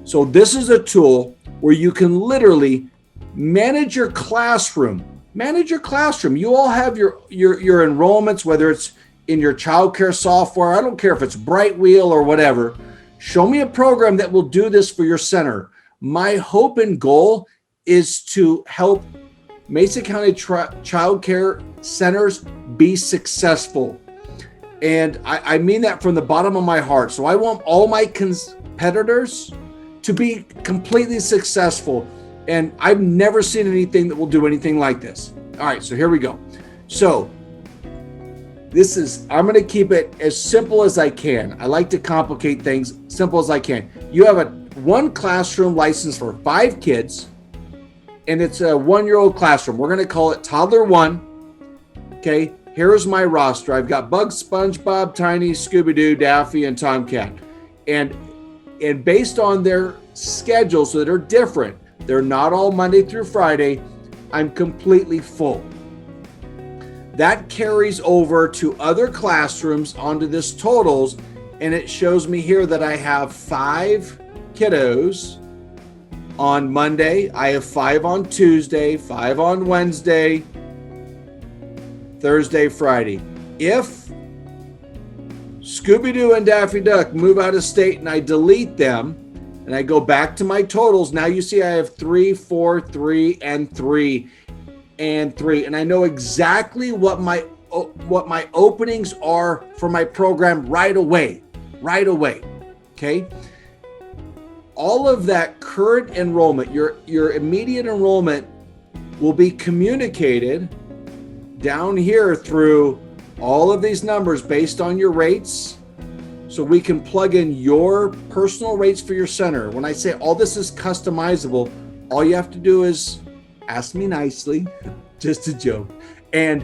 Speaker 1: So this is a tool where you can literally manage your classroom. Manage your classroom. You all have your enrollments, whether it's in your childcare software. I don't care if it's Brightwheel or whatever. Show me a program that will do this for your center. My hope and goal is to help Mesa County childcare centers be successful. And I mean that from the bottom of my heart. So I want all my competitors to be completely successful. And I've never seen anything that will do anything like this. All right, so here we go. So I'm going to keep it as simple as I can. I like to complicate things simple as I can. You have one classroom license for 5 kids, and it's a 1-year-old classroom. We're going to call it Toddler 1. Okay, here's my roster. I've got Bugs, SpongeBob, Tiny, Scooby-Doo, Daffy, and Tomcat. And based on their schedules that are different, they're not all Monday through Friday, I'm completely full. That carries over to other classrooms onto this totals, and it shows me here that I have 5 kiddos on Monday. I have 5 on Tuesday, 5 on Wednesday, Thursday, Friday. If Scooby-Doo and Daffy Duck move out of state and I delete them and I go back to my totals, now you see I have 3, 4, 3, and 3. And 3, and I know exactly what my openings are for my program right away. Okay, all of that current enrollment, your immediate enrollment, will be communicated down here through all of these numbers based on your rates, so we can plug in your personal rates for your center. When I say all this is customizable, all you have to do is ask me nicely, just a joke, and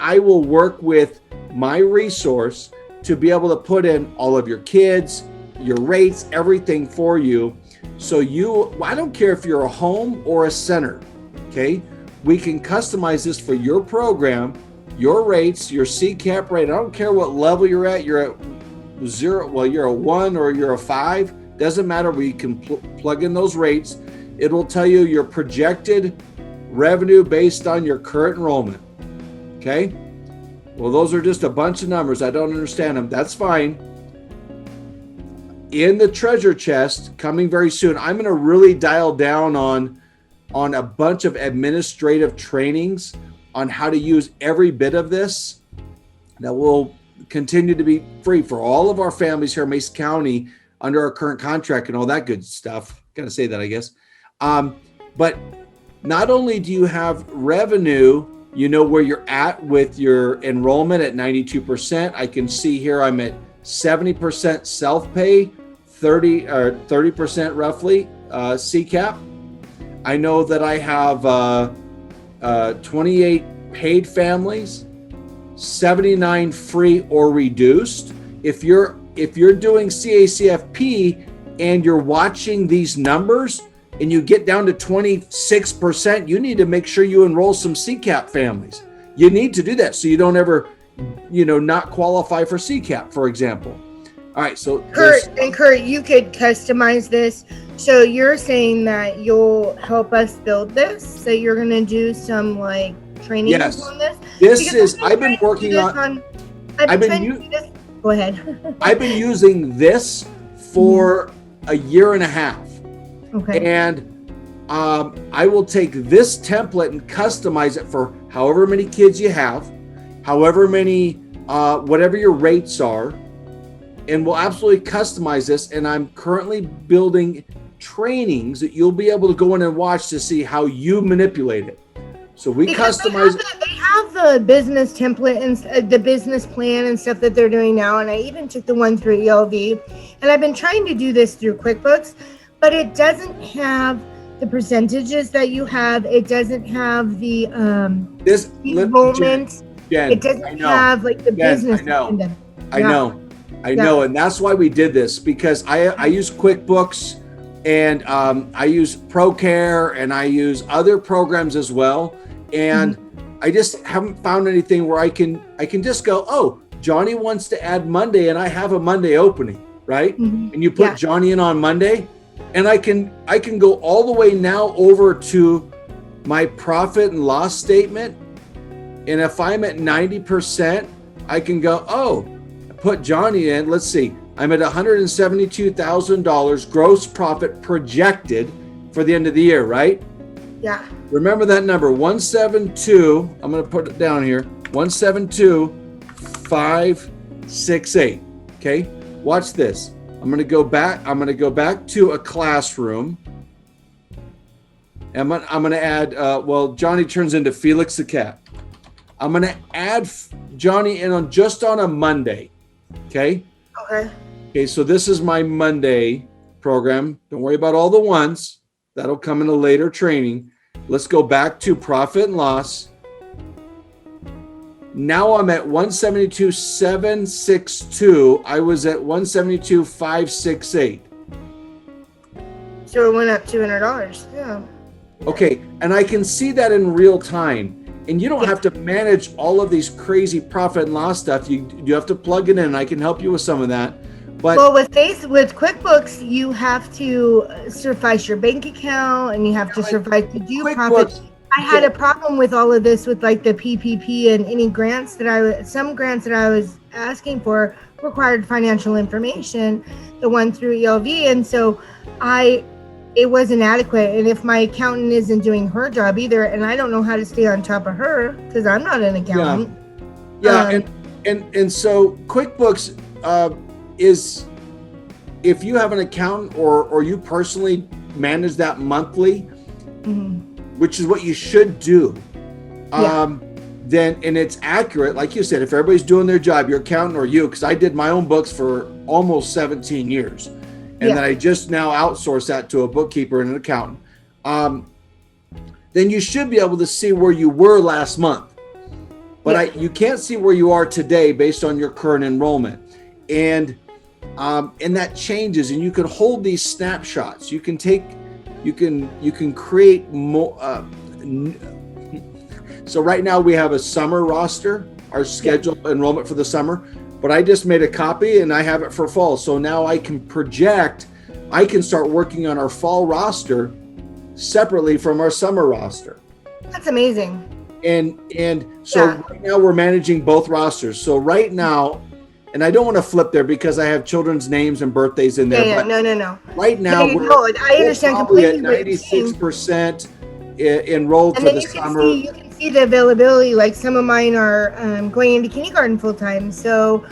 Speaker 1: I will work with my resource to be able to put in all of your kids, your rates, everything for you. So I don't care if you're a home or a center, okay? We can customize this for your program, your rates, your CCAP rate. I don't care what level you're at. You're at 0, well, you're a 1 or you're a 5. Doesn't matter. We can plug in those rates. It will tell you your projected revenue based on your current enrollment. Okay? Well, those are just a bunch of numbers. I don't understand them. That's fine. In the treasure chest, coming very soon, I'm going to really dial down on a bunch of administrative trainings on how to use every bit of this that will continue to be free for all of our families here in Mesa County under our current contract and all that good stuff. Gotta say that, I guess. But not only do you have revenue, you know where you're at with your enrollment at 92%. I can see here I'm at 70% self-pay, 30% roughly CCAP. I know that I have 28 paid families, 79 free or reduced. If you're doing CACFP and you're watching these numbers and you get down to 26%, you need to make sure you enroll some CCAP families. You need to do that so you don't ever, not qualify for CCAP, for example. All right, so
Speaker 3: Kurt, you could customize this. So you're saying that you'll help us build this? So you're going to do some training
Speaker 1: Yes.
Speaker 3: on this?
Speaker 1: I've been working on.
Speaker 3: Go ahead.
Speaker 1: I've been using this for a year and a half.
Speaker 3: Okay.
Speaker 1: And I will take this template and customize it for however many kids you have, however many, whatever your rates are, and we'll absolutely customize this. And I'm currently building trainings that you'll be able to go in and watch to see how you manipulate it. So we
Speaker 3: Because
Speaker 1: customize.
Speaker 3: they have the business template and the business plan and stuff that they're doing now. And I even took the one through ELV, and I've been trying to do this through QuickBooks, but it doesn't have the percentages that you have. It doesn't have the
Speaker 1: This
Speaker 3: enrollment.
Speaker 1: Jen,
Speaker 3: It doesn't
Speaker 1: I know.
Speaker 3: have like the
Speaker 1: Jen,
Speaker 3: business.
Speaker 1: I know.
Speaker 3: end of it.
Speaker 1: I
Speaker 3: Yeah.
Speaker 1: know, I know, and that's why we did this, because I use QuickBooks, and I use ProCare, and I use other programs as well, and I just haven't found anything where I can just go, oh, Johnny wants to add Monday, and I have a Monday opening, right?
Speaker 3: Mhm.
Speaker 1: And you put
Speaker 3: Yeah.
Speaker 1: Johnny in on Monday, and I can go all the way now over to my profit and loss statement, and if I'm at 90%, I can go, oh, put Johnny in. Let's see. I'm at $172,000 gross profit projected for the end of the year, right?
Speaker 3: Yeah.
Speaker 1: Remember that number, 172. I'm going to put it down here. 172,568. Okay. Watch this. I'm going to go back. I'm going to go back to a classroom. I'm going to add, Johnny turns into Felix the cat. I'm going to add Johnny in on just on a Monday. Okay.
Speaker 3: Okay.
Speaker 1: Okay. So this is my Monday program. Don't worry about all the ones. That'll come in a later training. Let's go back to profit and loss. Now I'm at 172,762. I was at 172,568.
Speaker 3: So it went up $200. Yeah.
Speaker 1: Okay. And I can see that in real time. And you don't have to manage all of these crazy profit and loss stuff. You have to plug it in. I can help you with some of that. But
Speaker 3: Well, with QuickBooks, you have to suffice your bank account, and you have to suffice to do profit.
Speaker 1: QuickBooks,
Speaker 3: I had a problem with all of this with like the PPP and any grants that some grants that I was asking for required financial information, the one through ELV, and so it wasn't adequate. And if my accountant isn't doing her job either, and I don't know how to stay on top of her because I'm not an accountant.
Speaker 1: Yeah, and so QuickBooks is, if you have an accountant or you personally manage that monthly,
Speaker 3: Mhm.
Speaker 1: which is what you should do,
Speaker 3: Yeah.
Speaker 1: then, and it's accurate, like you said, if everybody's doing their job, your accountant or you, because I did my own books for almost 17 years. And
Speaker 3: Yeah.
Speaker 1: then I just now outsource that to a bookkeeper and an accountant. Then you should be able to see where you were last month. But you can't see where you are today based on your current enrollment. And that changes, and you can hold these snapshots. You can create more. So right now we have a summer roster, our scheduled enrollment for the summer, but I just made a copy and I have it for fall. So now I can project, I can start working on our fall roster separately from our summer roster.
Speaker 3: That's amazing.
Speaker 1: And so right now we're managing both rosters. So right now, and I don't want to flip there because I have children's names and birthdays in there.
Speaker 3: Yeah,
Speaker 1: but
Speaker 3: no.
Speaker 1: right now
Speaker 3: I understand
Speaker 1: probably at
Speaker 3: completely what you're saying.
Speaker 1: 96% enrolled
Speaker 3: And
Speaker 1: for
Speaker 3: then
Speaker 1: the summer.
Speaker 3: you can see the availability. Like some of mine are going into kindergarten full time, so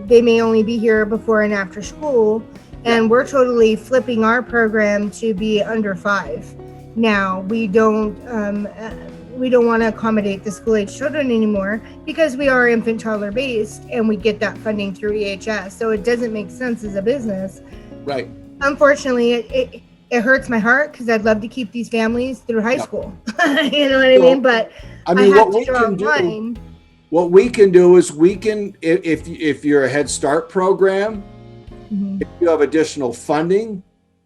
Speaker 3: they may only be here before and after school. And we're totally flipping our program to be under 5. Now we don't want to accommodate the school age children anymore because we are infant toddler based and we get that funding through EHS. So it doesn't make sense as a business.
Speaker 1: Right.
Speaker 3: Unfortunately, it hurts my heart because I'd love to keep these families through high school. You know what I mean? But
Speaker 1: I mean,
Speaker 3: have
Speaker 1: what
Speaker 3: to
Speaker 1: we
Speaker 3: draw a
Speaker 1: can do,
Speaker 3: line.
Speaker 1: what we can do is we can, if you're a Head Start program,
Speaker 3: Mhm,
Speaker 1: if you have additional funding,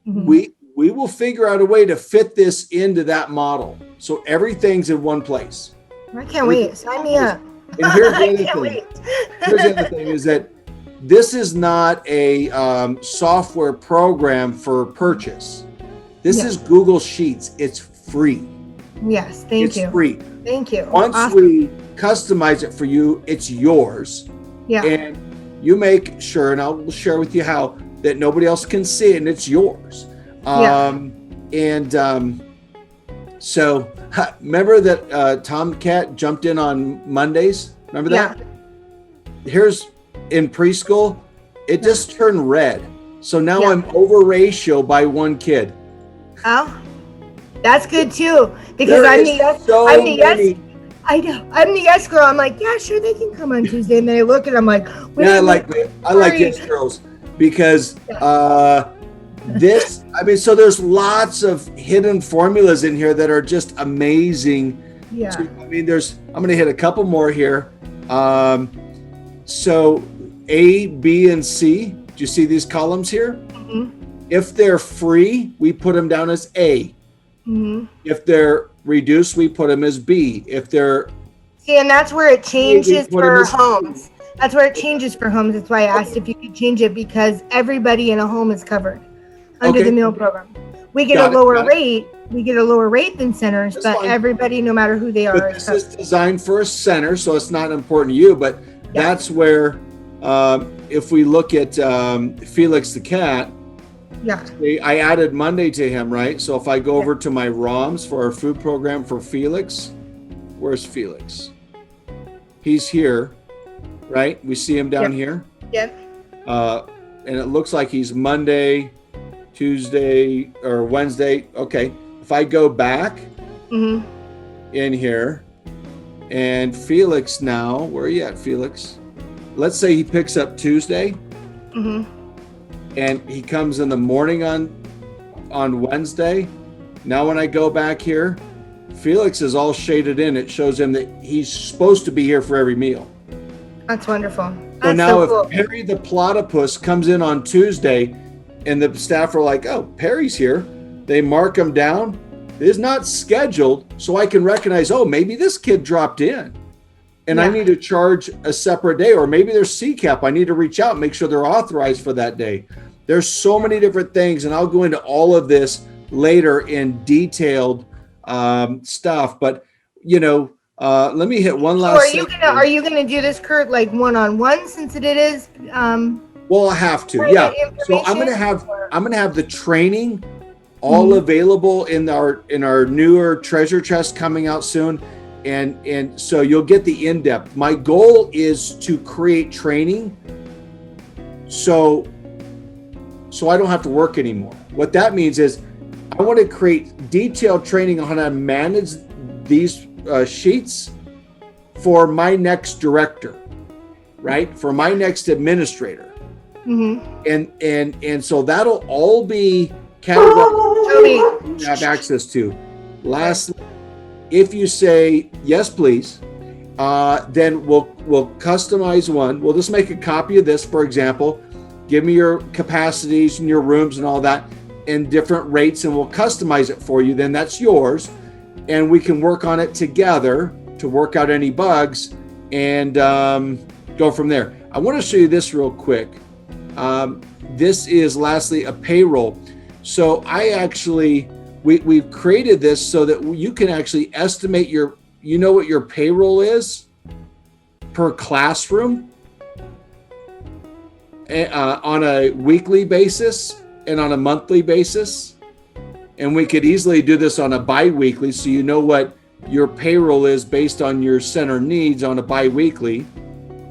Speaker 3: mhm.
Speaker 1: we will figure out a way to fit this into that model. So everything's in one place.
Speaker 3: I can't wait. Sign me up.
Speaker 1: And here's the
Speaker 3: I
Speaker 1: other
Speaker 3: can't
Speaker 1: thing.
Speaker 3: wait.
Speaker 1: Here's the other thing is that this is not a software program for purchase. This
Speaker 3: Yeah.
Speaker 1: is Google Sheets. It's free.
Speaker 3: Yes, thank
Speaker 1: It's
Speaker 3: you.
Speaker 1: free.
Speaker 3: Thank you.
Speaker 1: Once
Speaker 3: Awesome.
Speaker 1: we customize it for you, it's yours.
Speaker 3: Yeah.
Speaker 1: And you make sure, and I'll share with you how, that nobody else can see it, and it's yours.
Speaker 3: Yeah.
Speaker 1: So remember that Tomcat jumped in on Mondays? Remember that? Here's in preschool, it just turned red. So now
Speaker 3: Yeah.
Speaker 1: I'm over ratio by one kid.
Speaker 3: Oh, that's good too. Because
Speaker 1: There
Speaker 3: I'm
Speaker 1: is
Speaker 3: the yes.
Speaker 1: so
Speaker 3: I'm the yes.
Speaker 1: many.
Speaker 3: I know. I'm the yes girl. I'm like, yeah, sure, they can come on Tuesday. And then I look and I'm like, wait
Speaker 1: Yeah,
Speaker 3: a minute.
Speaker 1: I like
Speaker 3: Sorry.
Speaker 1: yes girls because this. I mean, so there's lots of hidden formulas in here that are just amazing.
Speaker 3: Yeah.
Speaker 1: I mean, I'm going to hit a couple more here. So A, B, and C. Do you see these columns here?
Speaker 3: Mhm.
Speaker 1: If they're free, we put them down as A.
Speaker 3: Mhm.
Speaker 1: If they're reduced, we put them as B. If they're
Speaker 3: See, and that's where it changes
Speaker 1: What it
Speaker 3: for
Speaker 1: is-
Speaker 3: homes. That's where it changes for homes. That's why I asked if you could change it because everybody in a home is covered under
Speaker 1: Okay.
Speaker 3: the meal program. We get
Speaker 1: Got
Speaker 3: a
Speaker 1: it,
Speaker 3: lower
Speaker 1: got it.
Speaker 3: rate. We get a lower rate than centers,
Speaker 1: That's
Speaker 3: but
Speaker 1: fine.
Speaker 3: everybody, no matter who they are,
Speaker 1: but
Speaker 3: is
Speaker 1: this is
Speaker 3: covered.
Speaker 1: designed for a center, so it's not important to you. But
Speaker 3: Yeah.
Speaker 1: that's where, if we look at Felix the cat,
Speaker 3: Yeah.
Speaker 1: I added Monday to him, right? So if I go
Speaker 3: Yeah.
Speaker 1: over to my ROMs for our food program for Felix, where's Felix? He's here, right? We see him down here.
Speaker 3: Yeah.
Speaker 1: And it looks like he's Monday, Tuesday, or Wednesday. Okay. If I go back
Speaker 3: Mm-hmm.
Speaker 1: in here and Felix now, where are you at, Felix? Let's say he picks up Tuesday
Speaker 3: Mm-hmm.
Speaker 1: and he comes in the morning on Wednesday. Now when I go back here, Felix is all shaded in. It shows him that he's supposed to be here for every meal.
Speaker 3: That's wonderful.
Speaker 1: So
Speaker 3: That's
Speaker 1: now
Speaker 3: so
Speaker 1: if
Speaker 3: cool.
Speaker 1: Perry the platypus comes in on Tuesday and the staff are like, oh, Perry's here, they mark him down. It is not scheduled, so I can recognize, oh, maybe this kid dropped in and I
Speaker 3: Yeah.
Speaker 1: need to charge a separate day, or maybe there's CCAP. I need to reach out and make sure they're authorized for that day. There's so many different things, and I'll go into all of this later in detailed stuff. But, let me hit one
Speaker 3: So
Speaker 1: last
Speaker 3: are you gonna do this, Kurt, like one-on-one since it is
Speaker 1: Well, I have to,
Speaker 3: private
Speaker 1: yeah. So I'm gonna
Speaker 3: information,
Speaker 1: have the training all available in our newer treasure chest coming out soon, and so you'll get the in-depth. My goal is to create training, so I don't have to work anymore. What that means is I want to create detailed training on how to manage these sheets for my next director, right? For my next administrator. And so that'll all be categorized
Speaker 3: Toby,
Speaker 1: you have access to. Lastly, if you say yes, please, then we'll customize one. We'll just make a copy of this, for example. Give me your capacities and your rooms and all that in different rates, and we'll customize it for you. Then that's yours, and we can work on it together to work out any bugs and go from there. I want to show you this real quick. This is lastly a payroll. So we've created this so that you can actually estimate what your payroll is per classroom on a weekly basis and on a monthly basis. And we could easily do this on a bi-weekly, so you know what your payroll is based on your center needs on a bi-weekly.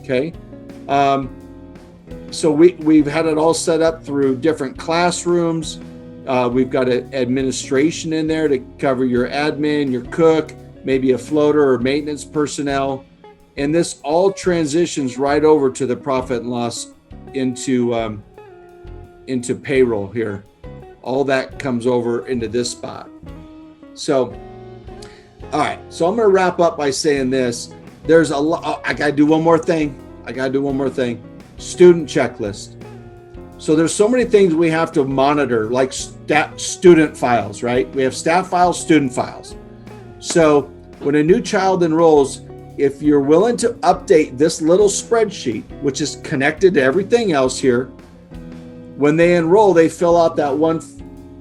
Speaker 1: Okay. So we've had it all set up through different classrooms. We've got an administration in there to cover your admin, your cook, maybe a floater or maintenance personnel. And this all transitions right over to the profit and loss into payroll here. All that comes over into this spot. So, all right. So I'm going to wrap up by saying this. There's a lot. I got to do one more thing. Student checklist. So there's so many things we have to monitor, like student files, right? We have staff files, student files. So when a new child enrolls, if you're willing to update this little spreadsheet, which is connected to everything else here, when they enroll, they fill out that one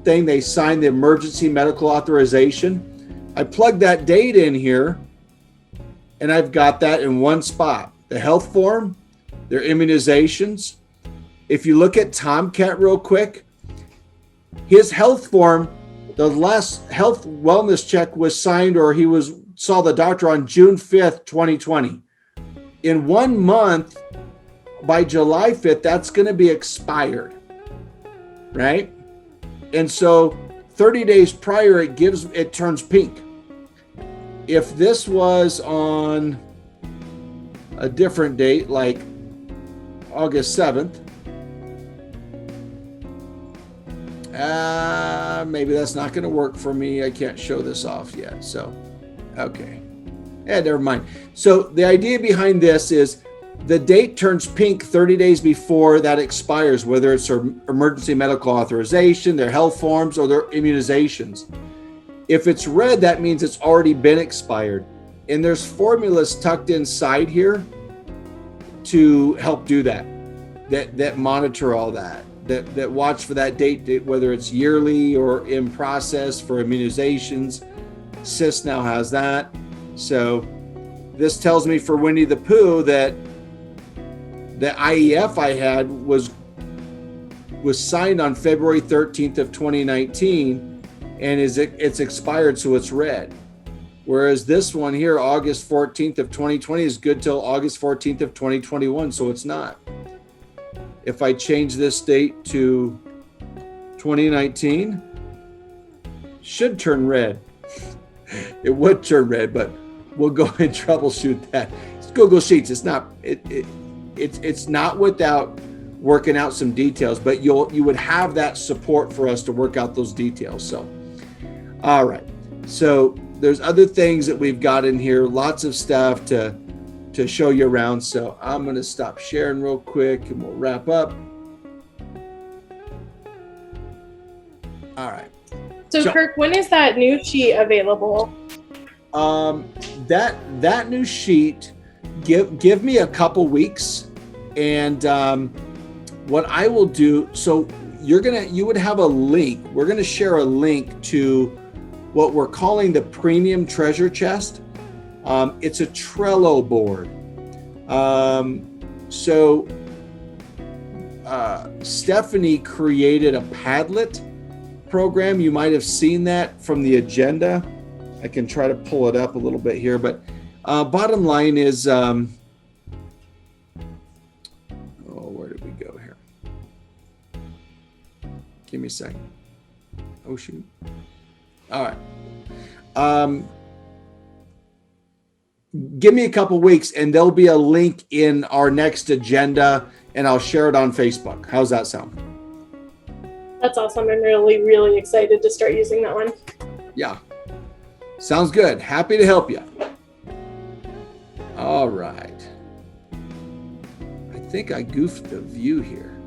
Speaker 1: thing, they sign the emergency medical authorization. I plug that date in here, and I've got that in one spot. The health form, their immunizations. If you look at Tomcat real quick, his health form, the last health wellness check was signed, or he saw the doctor on June 5th, 2020. In 1 month, by July 5th, that's going to be expired. right? And so 30 days prior, it turns pink. If this was on a different date, like August 7th, maybe that's not going to work for me. I can't show this off yet. So, okay. Yeah, never mind. So the idea behind this is the date turns pink 30 days before that expires, whether it's their emergency medical authorization, their health forms, or their immunizations. If it's red, that means it's already been expired. And there's formulas tucked inside here to help do that monitor all that watch for that date, whether it's yearly or in process for immunizations. CIS now has that. So this tells me for Winnie the Pooh that the IEF I had was signed on February 13th of 2019, and it's expired, so it's red. Whereas this one here, August 14th of 2020, is good till August 14th of 2021, so it's not. If I change this date to 2019, should turn red. It would turn red, but we'll go and troubleshoot that. It's Google Sheets. It's not it's not without working out some details, but you would have that support for us to work out those details. So, all right. So there's other things that we've got in here, lots of stuff to show you around. So I'm going to stop sharing real quick and we'll wrap up. All right.
Speaker 6: So Kirk, when is that new sheet available?
Speaker 1: That new sheet, give me a couple weeks, and what I will do, so you would have a link. We're gonna share a link to what we're calling the Premium Treasure Chest. It's a Trello board. Stephanie created a Padlet program. You might have seen that from the agenda. I can try to pull it up a little bit here, but bottom line is, where did we go here? Give me a second. Oh, shoot. All right. Give me a couple weeks and there'll be a link in our next agenda and I'll share it on Facebook. How's that sound?
Speaker 6: That's awesome. I'm really, really excited to start using that one.
Speaker 1: Yeah. Sounds good. Happy to help you. All right. I think I goofed the view here.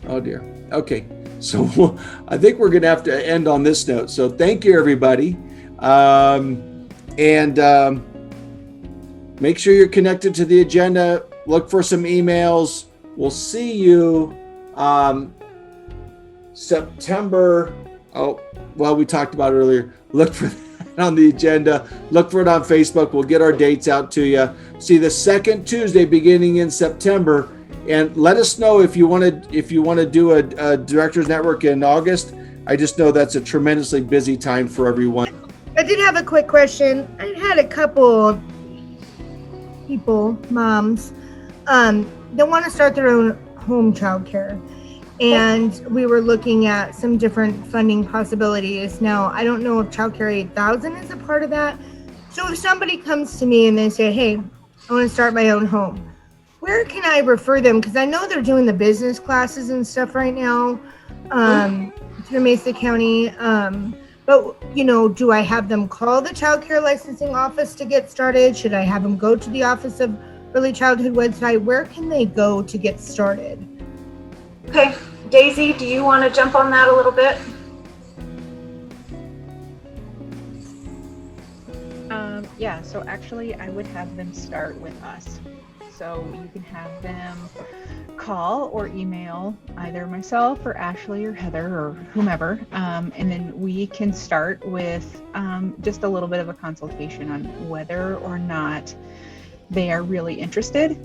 Speaker 1: Oh dear. Okay. So I think we're going to have to end on this note. So thank you, everybody. Make sure you're connected to the agenda. Look for some emails. We'll see you September. Oh, well, we talked about it earlier. Look for that on the agenda. Look for it on Facebook. We'll get our dates out to you. See the second Tuesday beginning in September. And let us know if you want to do a Directors Network in August. I just know that's a tremendously busy time for everyone.
Speaker 3: I did have a quick question. I had a couple people, moms, that want to start their own home childcare. And we were looking at some different funding possibilities. Now, I don't know if Childcare 8000 is a part of that. So if somebody comes to me and they say, hey, I want to start my own home, where can I refer them? Because I know they're doing the business classes and stuff right now through Mesa County. But, do I have them call the Child Care Licensing Office to get started? Should I have them go to the Office of Early Childhood website? Where can they go to get started?
Speaker 5: Okay, Daisy, do you want to jump on that a little bit?
Speaker 4: Yeah, so actually I would have them start with us. So you can have them call or email either myself or Ashley or Heather or whomever, and then we can start with just a little bit of a consultation on whether or not they are really interested,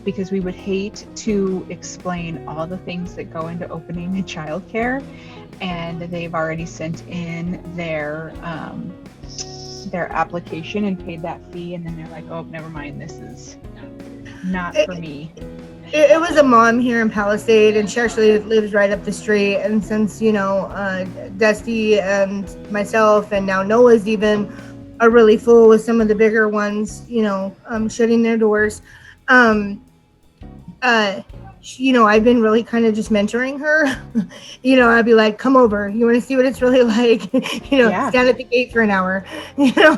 Speaker 4: because we would hate to explain all the things that go into opening a childcare, and they've already sent in their application and paid that fee, and then they're like, oh, never mind, this is not for me.
Speaker 3: it was a mom here in Palisade, and she actually lives right up the street. And since, Dusty and myself and now Noah's even are really full with some of the bigger ones, shutting their doors. I've been really kind of just mentoring her. I'd be like, come over. You want to see what it's really like? Stand at the gate for an hour. Now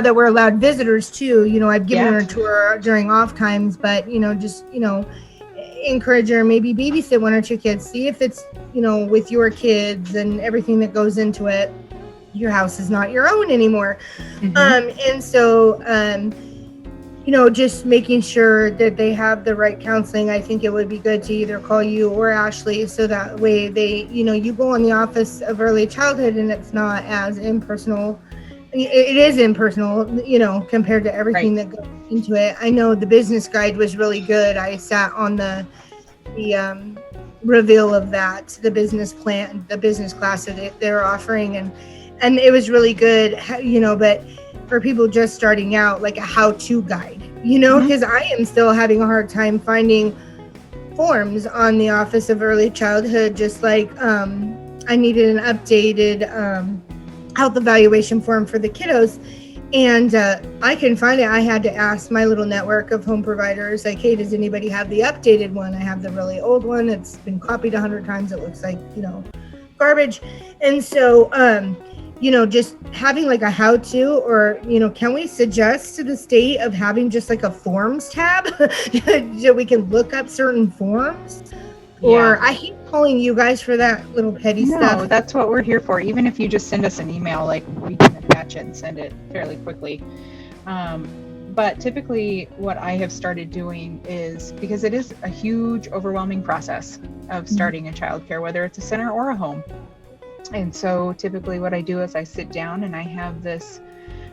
Speaker 3: that we're allowed visitors too, I've given her a tour during off times, but, encourage her, maybe babysit one or two kids, see if it's, with your kids and everything that goes into it. Your house is not your own anymore. Just making sure that they have the right counseling. I think it would be good to either call you or Ashley, so that way they, you go on the Office of Early Childhood and it's not as impersonal. It is impersonal, compared to everything that goes into it. I know the business guide was really good. I sat on the reveal of that, the business plan, the business class that they're offering, and it was really good, but for people just starting out, like a how-to guide, because I am still having a hard time finding forms on the Office of Early Childhood, just like I needed an updated health evaluation form for the kiddos, and I couldn't find it. I had to ask my little network of home providers, like, hey, does anybody have the updated one? I have the really old one. It's been copied 100 times. It looks like, garbage. And so, just having like a how-to, or, can we suggest to the state of having just like a forms tab so we can look up certain forms? Or I hate calling you guys for that little petty stuff.
Speaker 4: No, that's what we're here for. Even if you just send us an email, like, we can attach it and send it fairly quickly. But typically what I have started doing is, because it is a huge, overwhelming process of starting a childcare, whether it's a center or a home. And so typically what I do is I sit down and I have this,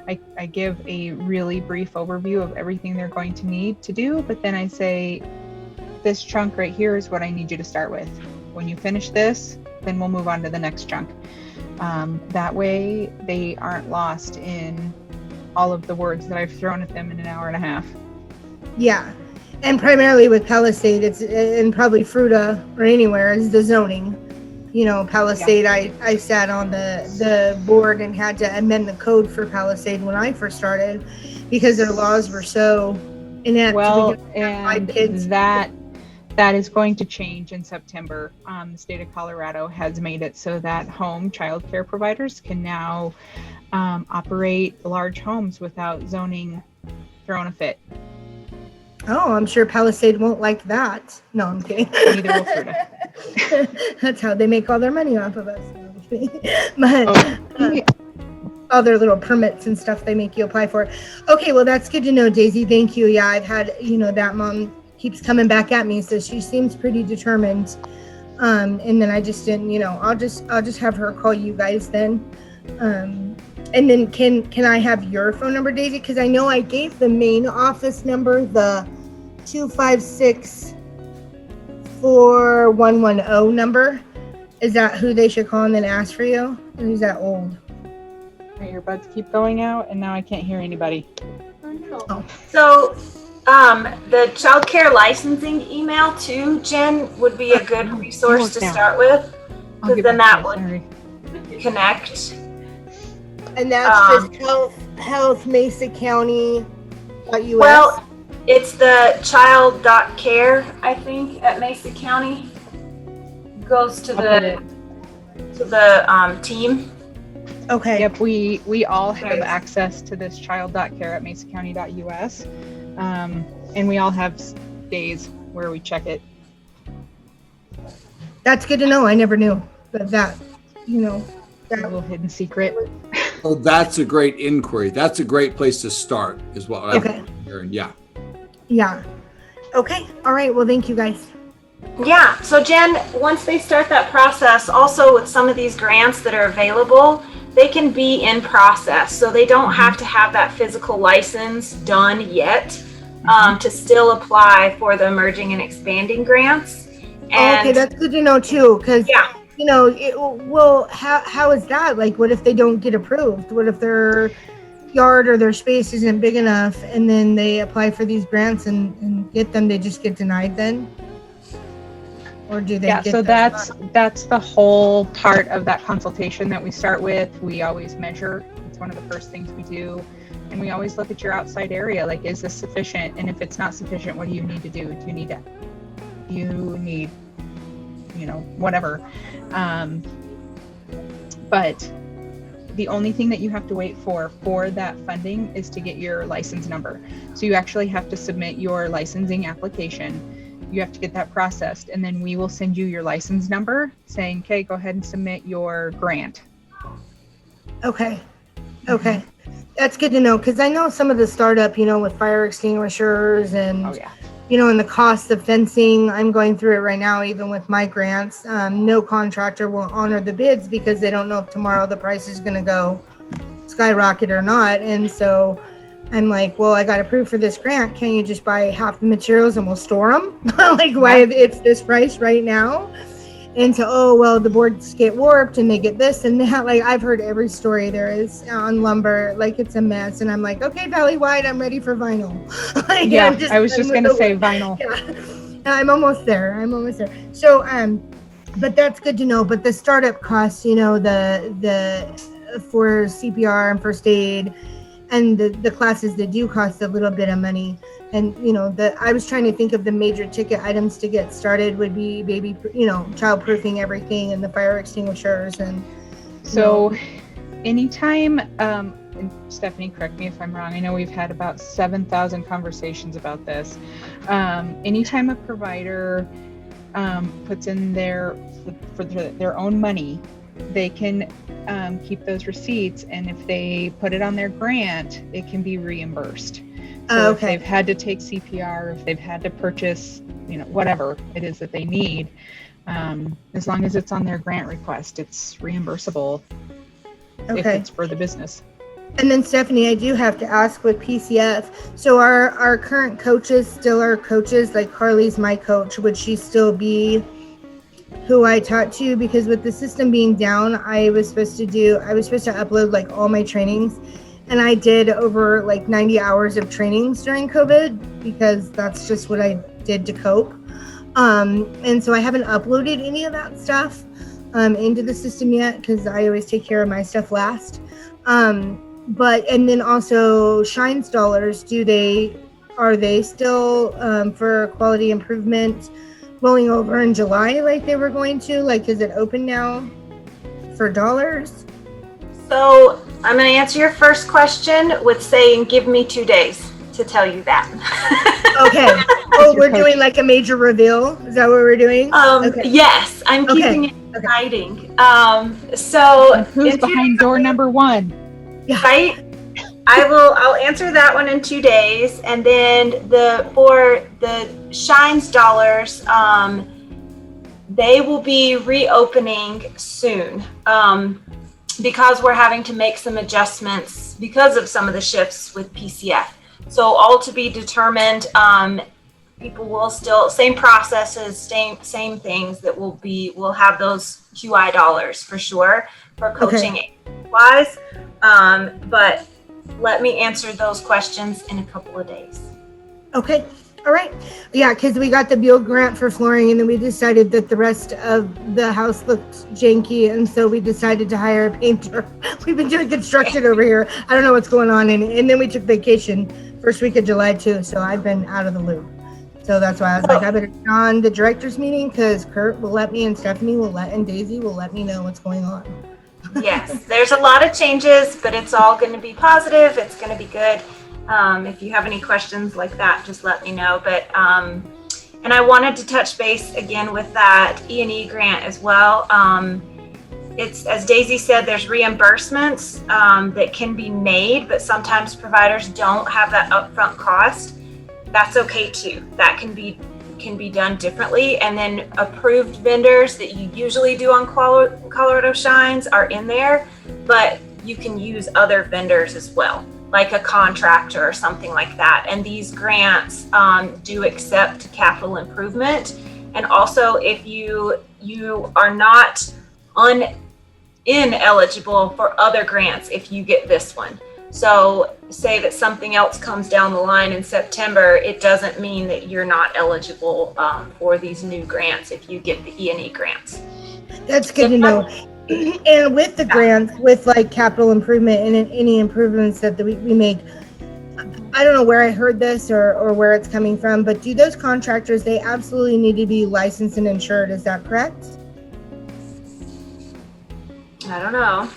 Speaker 4: I give a really brief overview of everything they're going to need to do, but then I say, this chunk right here is what I need you to start with. When you finish this, then we'll move on to the next chunk. That way they aren't lost in all of the words that I've thrown at them in an hour and a half.
Speaker 3: Yeah. And primarily with Palisade, it's, and probably Fruta or anywhere, is the zoning. Palisade, I sat on the board and had to amend the code for Palisade when I first started, because their laws were so inept.
Speaker 4: Well, and that is going to change in September. The state of Colorado has made it so that home child care providers can now operate large homes without zoning throwing a fit.
Speaker 3: Oh, I'm sure Palisade won't like that. No, I'm kidding.
Speaker 4: Neither will Fruta.
Speaker 3: That's how they make all their money off of us. But all their little permits and stuff they make you apply for. Okay, well, that's good to know, Daisy. Thank you. Yeah, I've had, that mom keeps coming back at me, so she seems pretty determined. And then I just didn't, I'll just have her call you guys then. And then can I have your phone number, Daisy? Because I know I gave the main office number, the 256-4110 number. Is that who they should call and then ask for you? Or is that old?
Speaker 4: My earbuds keep going out and now I can't hear anybody.
Speaker 3: Oh.
Speaker 5: So the child care licensing email too, Jen, would be a good resource to start with, because then that would connect.
Speaker 3: And that's just health Mesa County .us.
Speaker 5: Well, it's the child.care, I think, at Mesa County. Goes to the team.
Speaker 3: Okay.
Speaker 4: Yep, we all have access to this child.care at mesacounty.us. And we all have days where we check it.
Speaker 3: That's good to know. I never knew that
Speaker 4: A little hidden secret.
Speaker 1: Oh, that's a great inquiry. That's a great place to start, is what I'm hearing. Yeah.
Speaker 3: Yeah. Okay. All right. Well, thank you guys.
Speaker 5: Yeah. So Jen, once they start that process, also with some of these grants that are available, they can be in process. So they don't have to have that physical license done yet to still apply for the emerging and expanding grants. And
Speaker 3: okay. That's good to know too. Because, how is that? Like, what if they don't get approved? What if they're, yard or their space isn't big enough, and then they apply for these grants and get them, they just get denied then? Or do they
Speaker 4: Yeah,
Speaker 3: get
Speaker 4: so
Speaker 3: them?
Speaker 4: that's the whole part of that consultation that we start with. We always measure. It's one of the first things we do. And we always look at your outside area, like, is this sufficient? And if it's not sufficient, what do you need to do? Do you need, whatever. But the only thing that you have to wait for that funding is to get your license number. So you actually have to submit your licensing application. You have to get that processed, and then we will send you your license number saying, okay, go ahead and submit your grant.
Speaker 3: Okay. That's good to know, because I know some of the startup, with fire extinguishers and,
Speaker 4: Oh, yeah.
Speaker 3: And the cost of fencing. I'm going through it right now, even with my grants. No contractor will honor the bids because they don't know if tomorrow the price is going to go skyrocket or not. And so I'm like, well, I got approved for this grant. Can you just buy half the materials and we'll store them? Like, why it's this price right now? And so, oh, well, the boards get warped and they get this and that. Like, I've heard every story there is on lumber. Like, it's a mess. And I'm like, okay, Valley Wide, I'm ready for vinyl. Like,
Speaker 4: Yeah, I was
Speaker 3: done
Speaker 4: just
Speaker 3: with
Speaker 4: going to
Speaker 3: the
Speaker 4: say
Speaker 3: wood.
Speaker 4: vinyl.
Speaker 3: Yeah. I'm almost there. So, but that's good to know. But the startup costs, the for CPR and first aid and the classes that do cost a little bit of money. And, I was trying to think of the major ticket items to get started would be baby, child-proofing everything and the fire extinguishers. And
Speaker 4: So anytime, and Stephanie, correct me if I'm wrong, I know we've had about 7,000 conversations about this. Anytime a provider puts in for their own money, they can keep those receipts, and if they put it on their grant, it can be reimbursed. So if they've had to take CPR, if they've had to purchase, whatever it is that they need, as long as it's on their grant request, it's reimbursable if it's for the business.
Speaker 3: And then Stephanie, I do have to ask with PCF. So our current coaches still are coaches, like Carly's my coach. Would she still be who I taught to? Because with the system being down, I was supposed to upload like all my trainings. And I did over like 90 hours of trainings during COVID because that's just what I did to cope. And so I haven't uploaded any of that stuff into the system yet because I always take care of my stuff last. And then also Shines dollars, are they still for quality improvement rolling over in July like they were going to? Like, is it open now for dollars?
Speaker 5: So I'm going to answer your first question with saying, give me 2 days to tell you that.
Speaker 3: Okay. Oh, we're doing like a major reveal. Is that what we're doing? Okay.
Speaker 5: Yes, I'm
Speaker 3: Okay.
Speaker 5: keeping it exciting. So
Speaker 4: Who's behind door number 1?
Speaker 5: right? I'll answer that one in 2 days. And then for the Shines dollars, they will be reopening soon. Because we're having to make some adjustments because of some of the shifts with PCF. So all to be determined. People will still, same processes, same things that we'll have those QI dollars for sure for coaching wise. But let me answer those questions in a couple of days.
Speaker 3: Okay. All right. Yeah, because we got the Beal grant for flooring, and then we decided that the rest of the house looked janky, and so we decided to hire a painter. We've been doing construction over here. I don't know what's going on, and then we took vacation first week of July too, so I've been out of the loop. So that's why I was like, I better get on the director's meeting because Kurt will let me, and Stephanie will and Daisy will let me know what's going on.
Speaker 5: Yes, there's a lot of changes, but it's all going to be positive. It's going to be good. If you have any questions like that, just let me know. But and I wanted to touch base again with that E&E grant as well. It's, as Daisy said, there's reimbursements that can be made, but sometimes providers don't have that upfront cost. That's okay too. That can be done differently. And then approved vendors that you usually do on Colorado Shines are in there, but you can use other vendors as well, like a contractor or something like that. And these grants do accept capital improvement. And also if you are not ineligible for other grants if you get this one. So say that something else comes down the line in September, it doesn't mean that you're not eligible for these new grants if you get the E&E grants.
Speaker 3: That's good to know. And with the grants, with like capital improvement and any improvements that we make, I don't know where I heard this or where it's coming from, but do those contractors, they absolutely need to be licensed and insured. Is that correct?
Speaker 5: I don't know.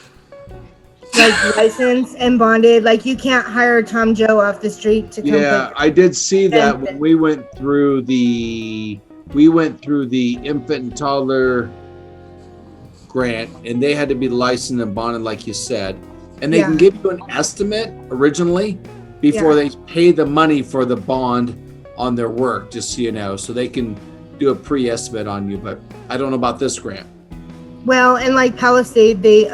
Speaker 3: Like licensed and bonded, like you can't hire Tom Joe off the street to come.
Speaker 1: Yeah, I did see that when we went through the infant and toddler grant, and they had to be licensed and bonded, like you said, and they can give you an estimate originally before they pay the money for the bond on their work, just so you know, so they can do a pre-estimate on you. But I don't know about this grant.
Speaker 3: Well, and like Palisade, they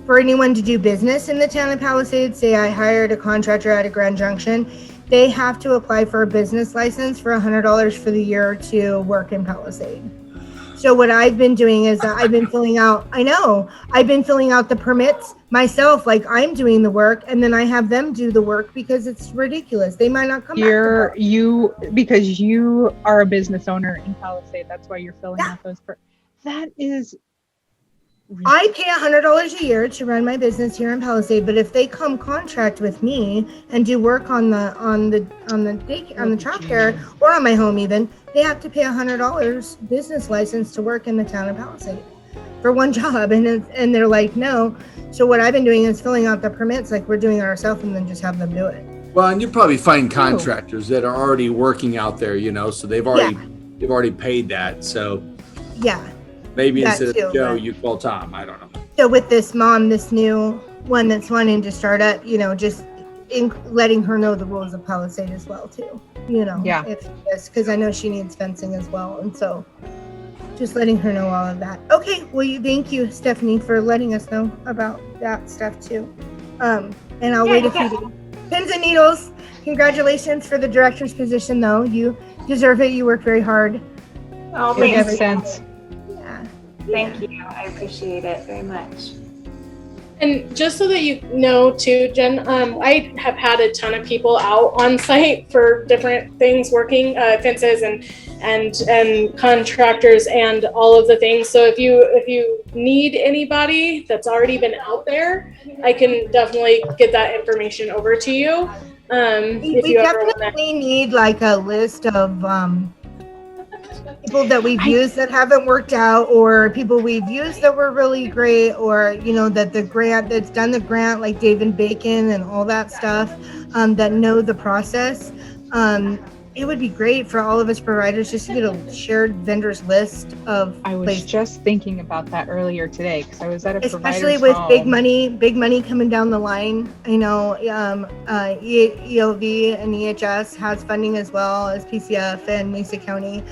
Speaker 3: for anyone to do business in the town of Palisade, say I hired a contractor out of Grand Junction, they have to apply for a business license for $100 for the year to work in Palisade. So what I've been doing is I've been filling out the permits myself, like I'm doing the work, and then I have them do the work because it's ridiculous. They might not come back.
Speaker 4: Because you are a business owner in Palisade, that's why you're filling out those. That is.
Speaker 3: I pay $100 a year to run my business here in Palisade, but if they come contract with me and do work on the childcare or on my home even, they have to pay $100 business license to work in the town of Palisade for one job, and they're like, no. So what I've been doing is filling out the permits like we're doing it ourselves, and then just have them do it.
Speaker 1: Well, and you probably find contractors that are already working out there, you know, so they've already paid that. So
Speaker 3: yeah.
Speaker 1: Maybe
Speaker 3: That
Speaker 1: instead
Speaker 3: too,
Speaker 1: of Joe,
Speaker 3: but-
Speaker 1: you call Tom. I don't know.
Speaker 3: So with this mom, this new one that's wanting to start up, you know, just letting her know the rules of Palisade as well too, you know.
Speaker 4: Yeah.
Speaker 3: Because I know she needs fencing as well, and so just letting her know all of that. Okay, well, thank you, Stephanie, for letting us know about that stuff too. And I'll wait a few days. Pins and needles. Congratulations for the director's position, though. You deserve it. You work very hard.
Speaker 5: Oh,
Speaker 4: It
Speaker 5: thanks.
Speaker 4: makes sense.
Speaker 3: Yeah.
Speaker 5: Thank you. I appreciate it very much.
Speaker 6: And just so that you know too, Jen, I have had a ton of people out on site for different things, working fences and contractors and all of the things. So if you need anybody that's already been out there, I can definitely get that information over to you. If
Speaker 3: We
Speaker 6: you ever want to.
Speaker 3: definitely need like a list of people that we've used that haven't worked out, or people we've used that were really great, or you know that the grant that's done the grant, like David Bacon and all that stuff, that know the process. It would be great for all of us providers just to get a shared vendors list of
Speaker 4: I was
Speaker 3: places.
Speaker 4: just thinking about that earlier today because I was at a
Speaker 3: Especially
Speaker 4: provider's
Speaker 3: with
Speaker 4: home.
Speaker 3: big money coming down the line. I know ELV and EHS has funding as well as PCF and Mesa County.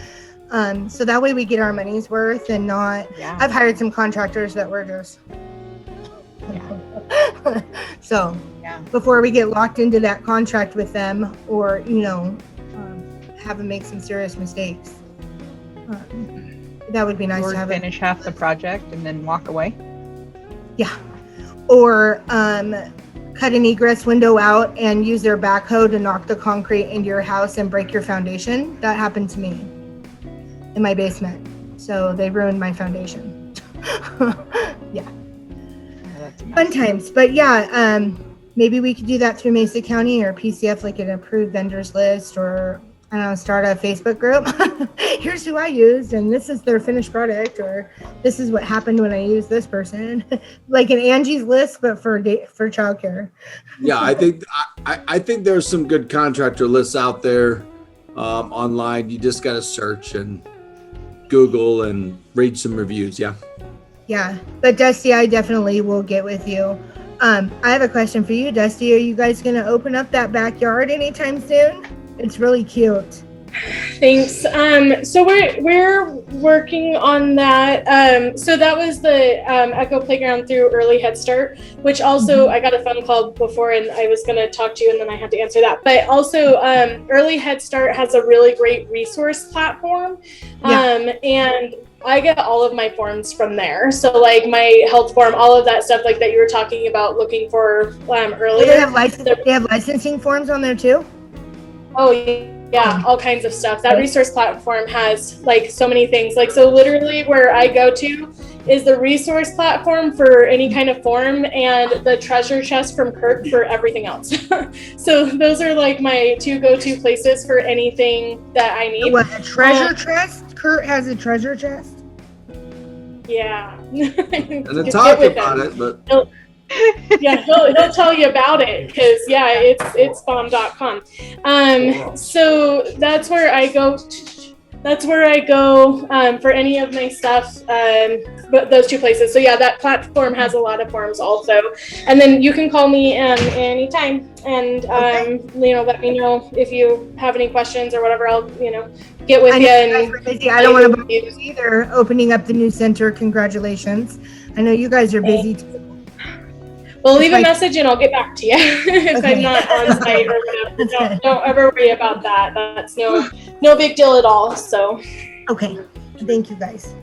Speaker 3: So that way we get our money's worth and not.
Speaker 4: Yeah.
Speaker 3: I've hired some contractors that were just. So
Speaker 4: Yeah.
Speaker 3: before we get locked into that contract with them, or have them make some serious mistakes, that would be nice
Speaker 4: Or
Speaker 3: to have.
Speaker 4: finish half the project and then walk away.
Speaker 3: Or cut an egress window out and use their backhoe to knock the concrete into your house and break your foundation. That happened to me in my basement. So they ruined my foundation. Yeah,
Speaker 4: That's a
Speaker 3: fun times. But yeah, maybe we could do that through Mesa County or PCF, like an approved vendors list, or I don't know, start a Facebook group. Here's who I used, and this is their finished product, or this is what happened when I used this person. Like an Angie's List, but for childcare.
Speaker 1: Yeah, I think there's some good contractor lists out there online. You just got to search and Google and read some reviews. Yeah.
Speaker 3: Yeah, but Dusty, I definitely will get with you. I have a question for you, Dusty. Are you guys going to open up that backyard anytime soon? It's really cute.
Speaker 6: Thanks. So we're working on that. So that was the Echo Playground through Early Head Start, which also I got a phone call before and I was going to talk to you and then I had to answer that. But also Early Head Start has a really great resource platform, and I get all of my forms from there. So like my health form, all of that stuff like that you were talking about looking for earlier.
Speaker 3: They have licensing forms on there too?
Speaker 6: Oh yeah, all kinds of stuff. That resource platform has like so many things. Like, so literally where I go to is the resource platform for any kind of form and the treasure chest from Kirk for everything else. So those are like my two go-to places for anything that I need.
Speaker 3: What, a treasure chest? Kurt has a treasure chest?
Speaker 6: Yeah.
Speaker 1: And then talk about it, but
Speaker 6: Yeah, he'll tell you about it because it's bomb.com. So that's where I go. For any of my stuff. But those two places. So yeah, that platform has a lot of forms also. And then you can call me anytime and let me know if you have any questions or whatever. I'll get with you.
Speaker 3: You guys are busy. I don't want to bother you either. Opening up the new center. Congratulations. I know you guys are busy too.
Speaker 6: Well, leave a message and I'll get back to you if I'm not on site or whatever. Don't ever worry about that. That's no big deal at all. So.
Speaker 3: Okay. Thank you guys.